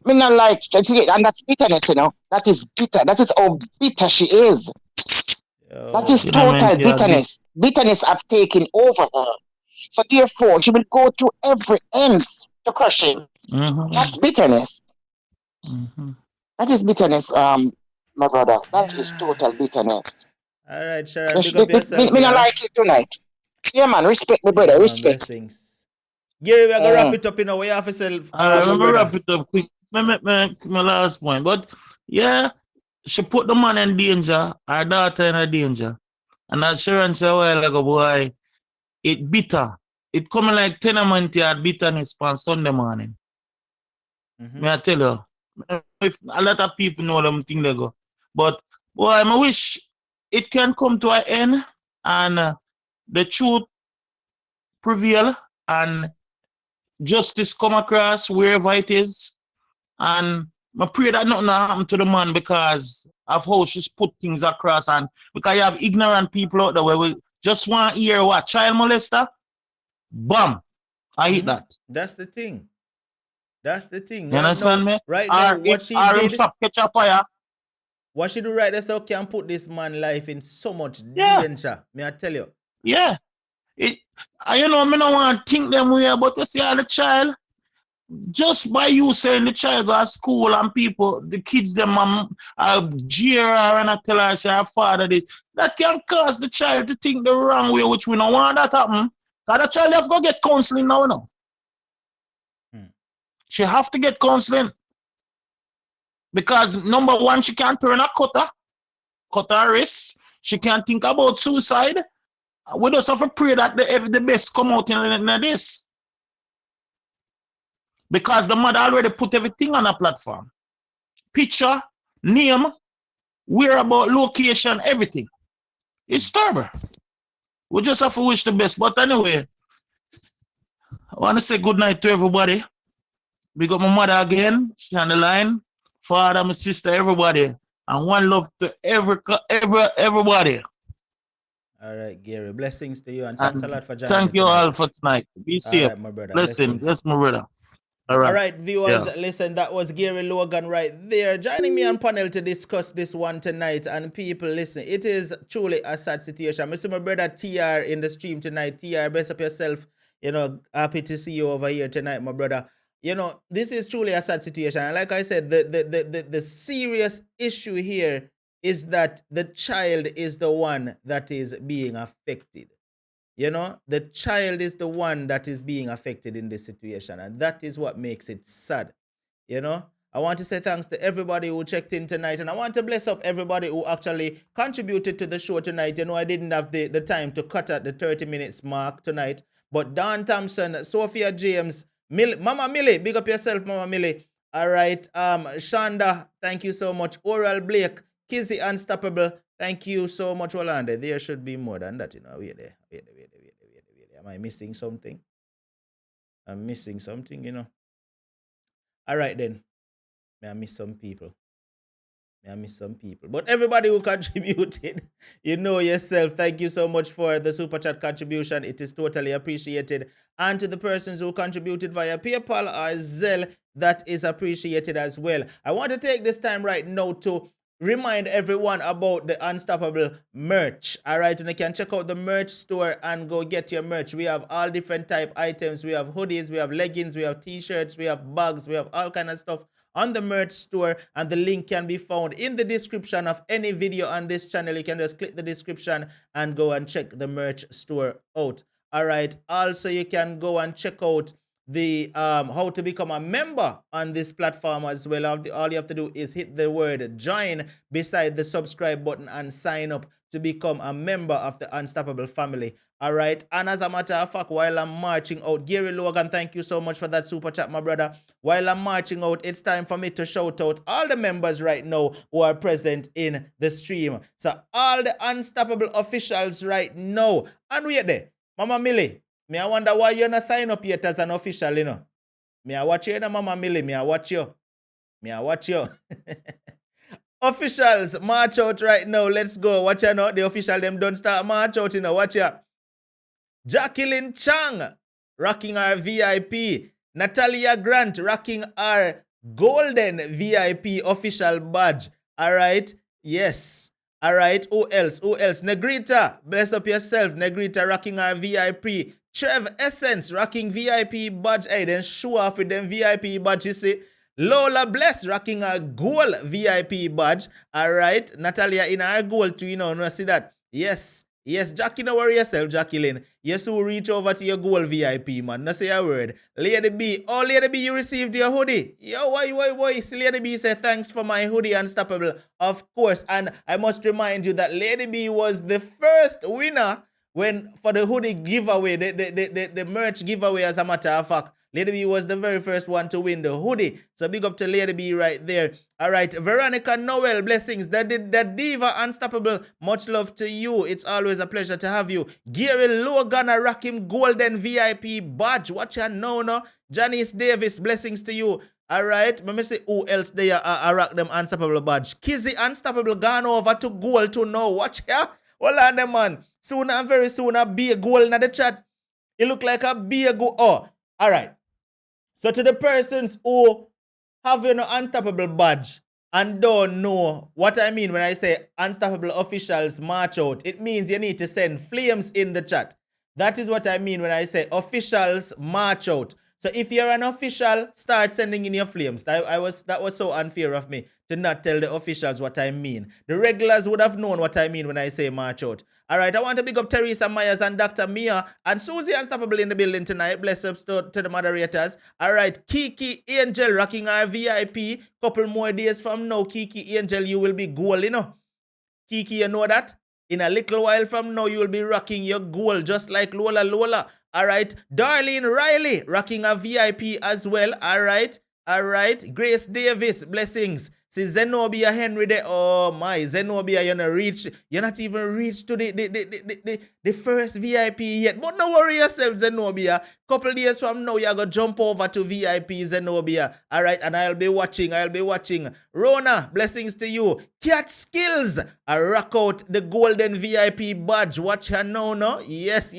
Me not like. And that's bitterness, you know. That is bitter. That is how bitter she is. That is Oh. You know, man, total yeah, bitterness. Bitterness have taken over her. So therefore, she will go to every ends to crush him. That's bitterness. That is bitterness, my brother. That is total bitterness. All right, Sharon, big up yourself, Me not yeah. like it tonight. Yeah, man. Respect me, Yeah, brother. man, Respect. blessings. Gary, we're gonna wrap it up in a way off yourself, Alright, my let me wrap brother. it up quick. My last point. But yeah, she put the man in danger, her daughter in a danger. And as Sharon said a while ago, boy, it bitter. It coming like tenement yard bitterness on Sunday morning. May I tell you? If a lot of people know them thing they go. But boy, I wish it can come to an end and the truth prevail and justice come across wherever it is. And I pray that nothing happen to the man because of how she's put things across and because you have ignorant people out there where we just want to hear what child molester, bam, I hit that. That's the thing. That's the thing. You understand me? Right now, what she did, catch a fire. what she do right there, so can put this man life in so much danger. May I tell you? Yeah. You know, I don't want to think them way, but you see, the child, just by you saying the child go to school and people, the kids, them jeer her and I tell her, say her father this, that can cause the child to think the wrong way, which we don't want that happen. Because the child have to go get counseling now, you know. She have to get counseling. Because number one, she can't turn a cut her wrist. She can't think about suicide. We just have to pray that the best come out in this. Because the mother already put everything on a platform. Picture, name, whereabout, location, everything. It's terrible. We just have to wish the best. But anyway, I want to say good night to everybody. Big up my mother again. She on the line. Father, my sister, everybody. And one love to everybody. All right, Gary. Blessings to you and thanks a lot for joining Thank me you tonight. all for tonight. Be safe. All right, my brother. Blessings. Yes, my brother. All right, viewers, listen, that was Gary Logan right there, joining me on panel to discuss this one tonight. And people, listen, it is truly a sad situation. I see my brother TR in the stream tonight. TR, bless up yourself. You know, happy to see you over here tonight, my brother. You know, this is truly a sad situation. And like I said, the serious issue here is that the child is the one that is being affected. You know, the child is the one that is being affected in this situation. And that is what makes it sad. You know, I want to say thanks to everybody who checked in tonight. And I want to bless up everybody who actually contributed to the show tonight. You know, I didn't have the time to cut at the 30 minutes mark tonight. But Don Thompson, Sophia James, Mama Millie, big up yourself, Mama Millie. All right. Shonda, thank you so much. Oral Blake, Kizzy Unstoppable, thank you so much, Walanda. There should be more than that, you know. Wait there. Am I missing something? I'm missing something, you know. All right, then. May I miss some people? But everybody who contributed, you know yourself. Thank you so much for the Super Chat contribution. It is totally appreciated. And to the persons who contributed via PayPal or Zelle, that is appreciated as well. I want to take this time right now to remind everyone about the Unstoppable merch. All right, and you can check out the merch store and go get your merch. We have all different type items. We have hoodies, we have leggings, we have t-shirts, we have bags, we have all kind of stuff on the merch store, and the link can be found in the description of any video on this channel. You can just click the description and go and check the merch store out. All right, also you can go and check out the how to become a member on this platform as well. All you have to do is hit the word join beside the subscribe button and sign up to become a member of the Unstoppable family. All right, and as a matter of fact, while I'm marching out, Gary Logan, thank you so much for that super chat, my brother. While I'm marching out, it's time for me to shout out all the members right now who are present in the stream. So all the Unstoppable officials right now, and wait there, Mama Millie, me I wonder why you're not sign up yet as an official, you know. Me I watch you, Mama Millie, me I watch you. Me I watch you. Officials, march out right now. Let's go. Watch you now. The official them don't start march out, you know. Watch ya. Jacqueline Chang, rocking our VIP. Natalia Grant, rocking our golden VIP official badge. All right. Yes. All right. Who else? Who else? Negrita, bless up yourself. Negrita, rocking our VIP. Trev Essence, rocking VIP badge. Hey, then show off with them VIP badge, you see. Lola Bless, rocking a gold VIP badge. All right. Natalia in our gold too, you know. See that? Yes. Yes, Jackie, don't worry yourself, Jacqueline. Yes, who reach over to your gold VIP, man. Not say a word. Lady B. Oh, Lady B, you received your hoodie. Yo, why? See, Lady B say thanks for my hoodie, Unstoppable. Of course. And I must remind you that Lady B was the first winner for the hoodie giveaway, the merch giveaway, as a matter of fact. Lady B was the very first one to win the hoodie. So big up to Lady B right there. All right, Veronica Noel, blessings. The Diva Unstoppable, much love to you. It's always a pleasure to have you. Gary Logan, a rock him golden VIP badge. Watch ya now, no? Janice Davis, blessings to you. All right, let me see who else there rock them Unstoppable badge. Kizzy Unstoppable gone over to gold to now. Watch ya. Hold on them, man. Soon and very soon, a be a goal in the chat. It look like a be a goal. Oh, all right. So to the persons who have an Unstoppable badge and don't know what I mean when I say Unstoppable officials march out, it means you need to send flames in the chat. That is what I mean when I say officials march out. So if you're an official, start sending in your flames. That was so unfair of me to not tell the officials what I mean. The regulars would have known what I mean when I say march out. All right, I want to big up Teresa Myers and Dr. Mia and Susie Unstoppable in the building tonight. Bless up to the moderators. All right, Kiki Angel rocking our VIP. Couple more days from now, Kiki Angel, you will be gold, you know. Kiki, you know that? In a little while from now, you will be rocking your gold just like Lola. All right, Darlene Riley rocking a VIP as well. All right. Grace Davis, blessings. See Zenobia Henry there. Oh my, Zenobia, you're not even reached to the first VIP yet. But no worry yourself, Zenobia. Couple days from now, you're gonna jump over to VIP, Zenobia. All right, and I'll be watching. Rona, blessings to you. Cat Skills, I rock out the golden VIP badge. Watch her now, no? Yes.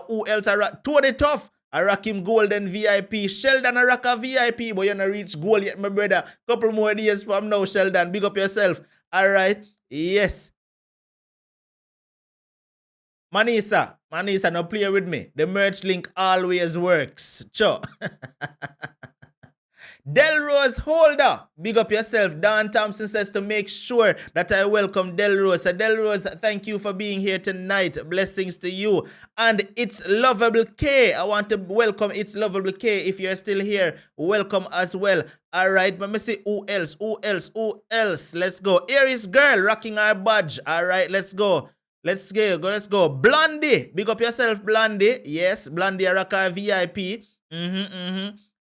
Who else I rock? Tony Tough. I rock him golden VIP. Sheldon, I rock a VIP, but you're not reach gold yet, my brother. Couple more days from now, Sheldon. Big up yourself. All right. Yes. Manisa, no play with me. The merch link always works. Sure. Delrose Holder, big up yourself. Dan Thompson says to make sure that I welcome Delrose. So Delrose, thank you for being here tonight. Blessings to you. And It's Lovable K. I want to welcome It's Lovable K. If you're still here, welcome as well. All right, let me see who else. Let's go. Aries Girl rocking our badge. All right, let's go. Let's go. Blondie, big up yourself, Blondie. Yes, Blondie, I rock our VIP.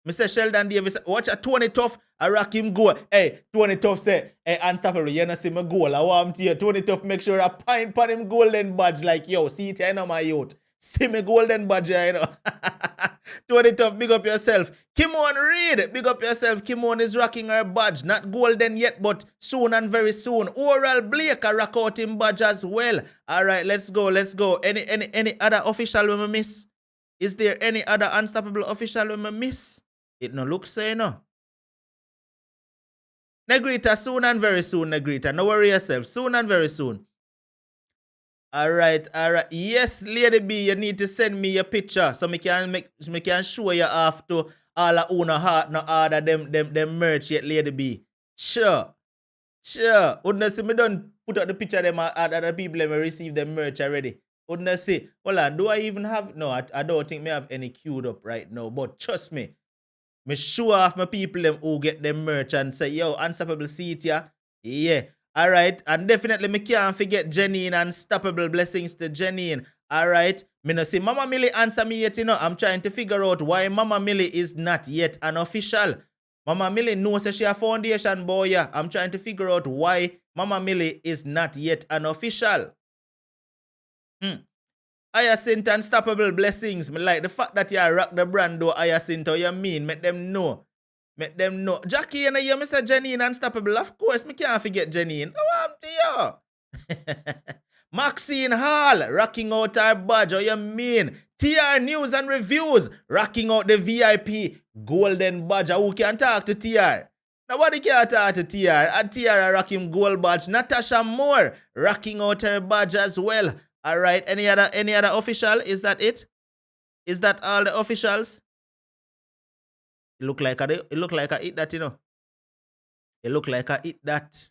Mr. Sheldon Davis, watch a Tony Tough, I rock him goal. Hey, Tony Tough say, hey, Unstoppable, you know see my goal. I want him to hear. Tony Tough make sure I pine pan him golden badge like, yo, see it, I know my youth. See me golden badge, you know. Tony Tough, big up yourself. Kimon Reed, big up yourself. Kimon is rocking her badge. Not golden yet, but soon and very soon. Oral Blake, I rock out him badge as well. All right, let's go. Any other official we miss? Is there any other Unstoppable official we miss? It no looks so, no. Negrita, soon and very soon, Negrita. No worry yourself. Soon and very soon. All right. Yes, Lady B, you need to send me your picture so me can show you off to all the owner heart no order them merch yet, Lady B. Sure. Wouldn't see me done put out the picture of them other people that receive them merch already. Wouldn't see. Hold on, do I even have no, I don't think me have any queued up right now, but trust me. Me show off my people them who get them merch and say, yo, Unstoppable seat ya. Yeah. Alright. And definitely me can't forget Janine. Unstoppable blessings to Janine. Alright. Me no see Mama Millie answer me yet, you know. I'm trying to figure out why Mama Millie is not yet an official. Mama Millie knows that she a foundation boy. Yeah. I'm trying to figure out why Mama Millie is not yet an official. Hyacinth Unstoppable blessings. Me like the fact that you rock the brand though, Hyacinth, how you mean? Make them know. Jackie, you know, you Mr. Janine Unstoppable. Of course, me can't forget Janine. Oh, I'm to you. Maxine Hall, rocking out our badge. How you mean? TR News and Reviews, rocking out the VIP golden badge. Who can talk to TR? Nobody can talk to TR. And TR are rocking gold badge. Natasha Moore, rocking out her badge as well. All right. Any other official? Is that it? Is that all the officials? It look like I eat that, you know. It look like I eat that.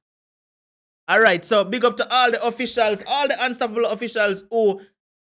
All right. So big up to all the officials, all the Unstoppable officials who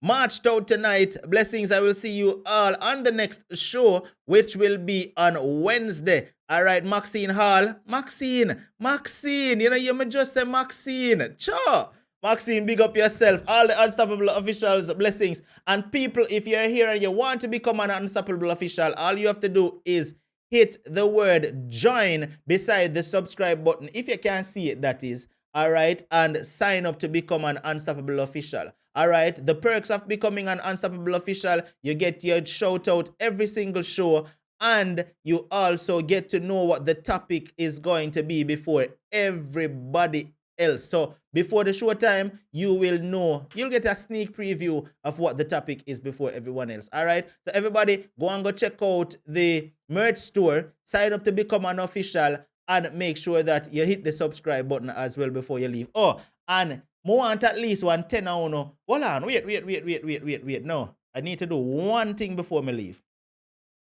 marched out tonight. Blessings. I will see you all on the next show, which will be on Wednesday. All right. Maxine Hall. Maxine. You know, you may just say Maxine. Sure. Maxine, big up yourself. All the Unstoppable officials, blessings. And people, if you're here and you want to become an Unstoppable official, all you have to do is hit the word join beside the subscribe button. If you can't see it, that is. All right. And sign up to become an Unstoppable official. All right. The perks of becoming an Unstoppable official, you get your shout out every single show. And you also get to know what the topic is going to be before everybody else. So before the show time, you will know, you'll get a sneak preview of what the topic is before everyone else. All right. So everybody go and go check out the merch store, sign up to become an official, and make sure that you hit the subscribe button as well before you leave. Oh, and more want at least 110 now. No. Hold on. Wait. No, I need to do one thing before me leave.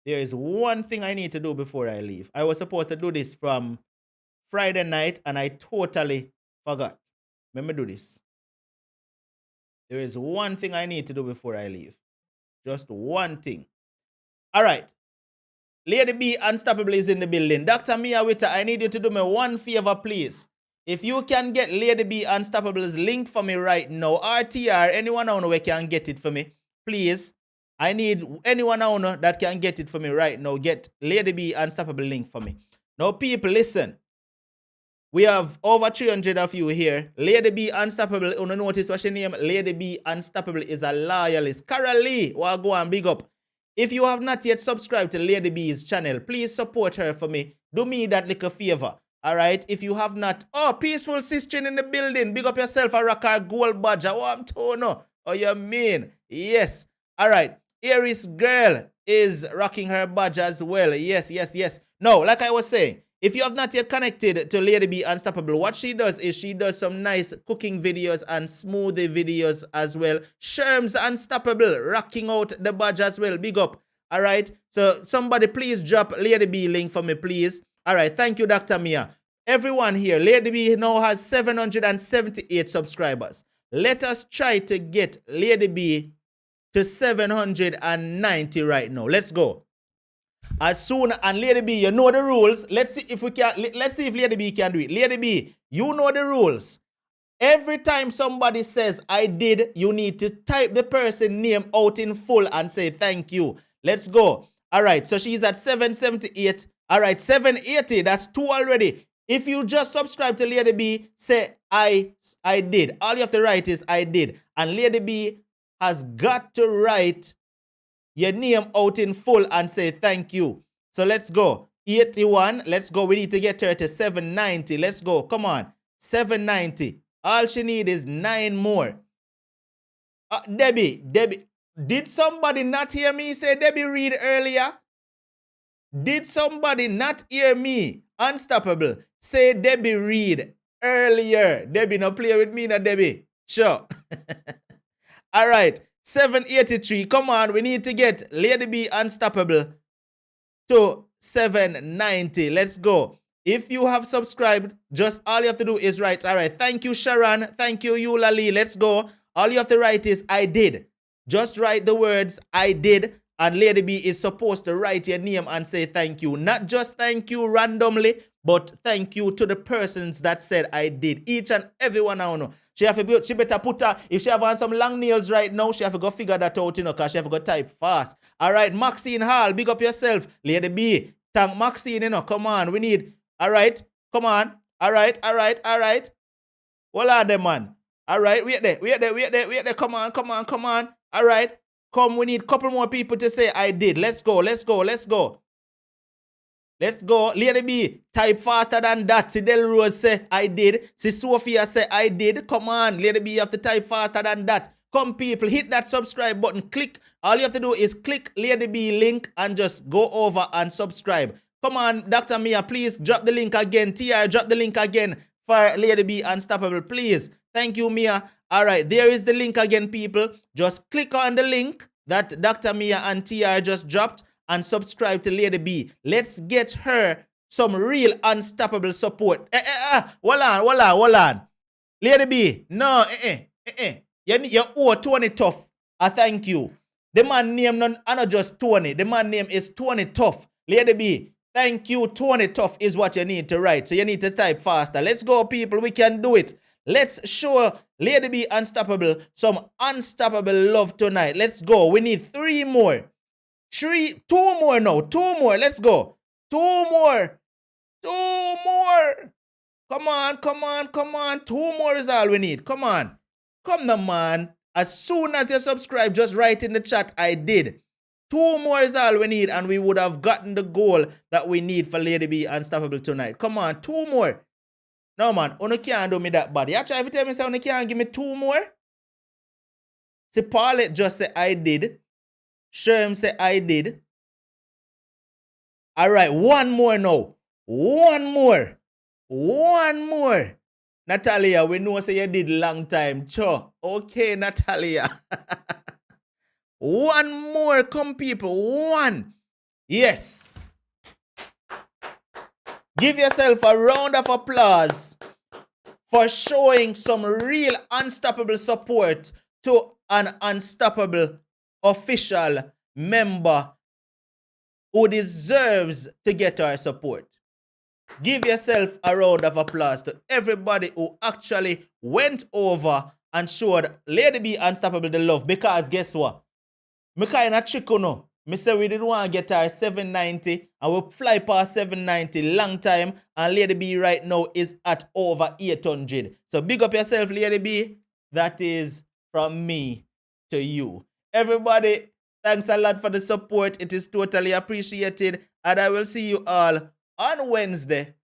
There is one thing I need to do before I leave. I was supposed to do this from Friday night and I totally forgot. Let me do this. There is one thing I need to do before I leave. Just one thing. All right. Lady B Unstoppable is in the building. Dr. Mia Witter, I need you to do me one favor, please. If you can get Lady B Unstoppable's link for me right now, RTR, anyone out there can get it for me, please. I need anyone out that can get it for me right now. Get Lady B Unstoppable link for me. Now, people, listen. We have over 300 of you here. Lady B Unstoppable, you notice what's your name? Lady B Unstoppable is a loyalist. Carol Lee, well, go and big up. If you have not yet subscribed to Lady B's channel, please support her for me. Do me that little favor. All right? If you have not, oh, Peaceful Sister in the building. Big up yourself and rock our gold badge. Oh, I'm tono. Oh, you mean? Yes. All right. Aries Girl is rocking her badge as well. Yes. No, like I was saying, if you have not yet connected to Lady B Unstoppable, what she does is she does some nice cooking videos and smoothie videos as well. Sherms Unstoppable, rocking out the badge as well. Big up. All right. So somebody please drop Lady B link for me, please. All right. Thank you, Dr. Mia. Everyone here, Lady B now has 778 subscribers. Let us try to get Lady B to 790 right now. Let's go. As soon, and Lady B, you know the rules. Let's see if Lady B can do it. Lady B, you know the rules. Every time somebody says I did, you need to type the person name out in full and say thank you. Let's go. All right, so she's at 778. All right, 780. That's 2 already. If you just subscribe to Lady B, say I did. All you have to write is I did. And Lady B has got to write your name out in full and say thank you. So let's go. 81. Let's go. We need to get her to 790. Let's go. Come on. 790. All she needs is 9 more. Debbie. Did somebody not hear me say Debbie read earlier? Did somebody not hear me? Unstoppable. say Debbie Reed earlier. Debbie, no play with me, no Debbie. Sure. All right. 783. Come on, we need to get Lady B Unstoppable to 790. Let's go. If you have subscribed, just all you have to do is write. All right. Thank you, Sharon. Thank you, Eula Lee. Let's go. All you have to write is I did. Just write the words I did. And Lady B is supposed to write your name and say thank you. Not just thank you randomly, but thank you to the persons that said I did. Each and every one I know. She better put her, if she have on some long nails right now, she have to go figure that out, because she have to go type fast. All right, Maxine Hall, big up yourself. Lady B, thank Maxine, come on, we need, all right, come on. All right. Hold on there, man. All right, wait there, come on. All right, come, we need a couple more people to say I did. Let's go. Lady B, type faster than that. See Del Rose say, I did. See Sophia say, I did. Come on, Lady B, you have to type faster than that. Come, people, hit that subscribe button. Click. All you have to do is click Lady B link and just go over and subscribe. Come on, Dr. Mia, please drop the link again. TR, drop the link again for Lady B Unstoppable, please. Thank you, Mia. All right, there is the link again, people. Just click on the link that Dr. Mia and TR just dropped and subscribe to Lady B. Let's get her some real unstoppable support. Hold on. Lady B, no, You owe Tony Tough a thank you. The man name not just Tony. The man name is Tony Tough. Lady B, thank you, Tony Tough is what you need to write. So you need to type faster. Let's go, people. We can do it. Let's show Lady B Unstoppable some unstoppable love tonight. Let's go. We need 3 more. 2 more now. 2 more. Let's go. 2 more. 2 more. Come on. 2 more is all we need. Come on. Come now, man. As soon as you subscribe, just write in the chat, I did. 2 more is all we need, and we would have gotten the goal that we need for Lady B Unstoppable tonight. Come on. 2 more. No, man. You can't do me that bad. You try to tell me say you can't give me 2 more? See, Paulette just say, I did. Sherm say I did. All right, 1 more now. 1 more. Natalia, we know say you did long time. Sure. Okay, Natalia. 1 more. Come, people. 1. Yes. Give yourself a round of applause for showing some real unstoppable support to an unstoppable official member who deserves to get our support. Give yourself a round of applause to everybody who actually went over and showed Lady B Unstoppable the love, because guess what? Me kind of trick no. Me say we didn't want to get our 790 and we fly past 790 long time, and Lady B right now is at over 800. So big up yourself, Lady B. That is from me to you. Everybody, thanks a lot for the support. It is totally appreciated. And I will see you all on Wednesday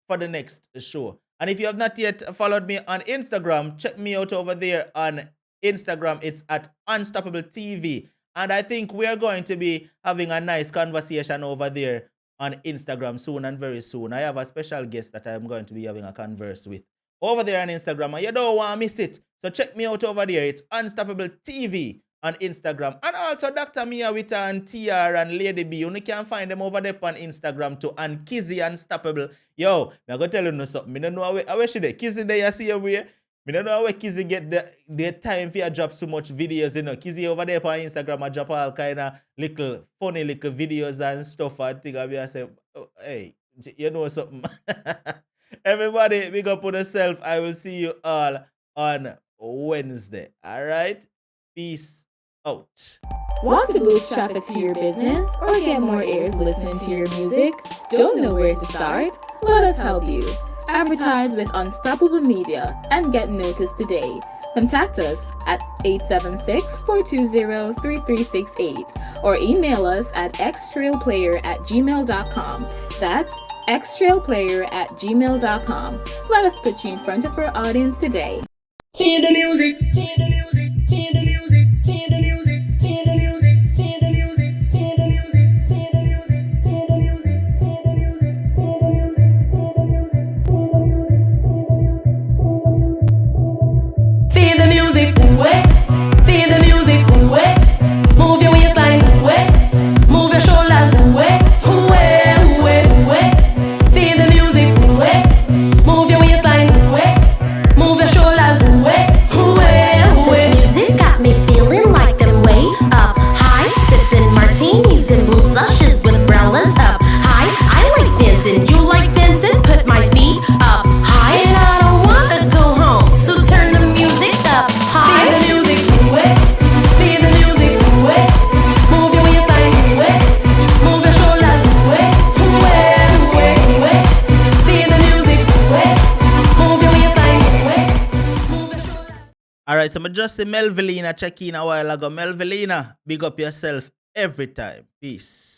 for the next show. And if you have not yet followed me on Instagram, check me out over there on Instagram. It's at Unstoppable TV. And I think we are going to be having a nice conversation over there on Instagram soon and very soon. I have a special guest that I'm going to be having a converse with over there on Instagram, and you don't want to miss it. So check me out over there. It's Unstoppable TV on Instagram. And also Dr. Mia Wita and TR and Lady B. You can find them over there on Instagram too. And Kizzy Unstoppable. Yo, I'm going to tell you something. I don't know how she there. Kizzy there, you see where? I don't know how Kizzy get the time for you drop so much videos, Kizzy over there on Instagram, I drop all kind of funny little videos and stuff. I think I say, oh, hey, you know something. Everybody, big up on yourself. I will see you all on Wednesday. All right? Peace out. Want to boost traffic to your business or get more ears listening to your music? Don't know where to start? Let us help you. Advertise with Unstoppable Media and get noticed today. Contact us at 876-420-3368 or email us at xtrailplayer@gmail.com. That's xtrailplayer@gmail.com. Let us put you in front of our audience today. Feel the music, feel the music, feel the music, feel the music, feel the music, feel the music, feel the music, feel the music, feel the music, feel the music, feel the music, feel the music. right, so I just see Melvelina check in a while ago. Melvelina, big up yourself every time. Peace.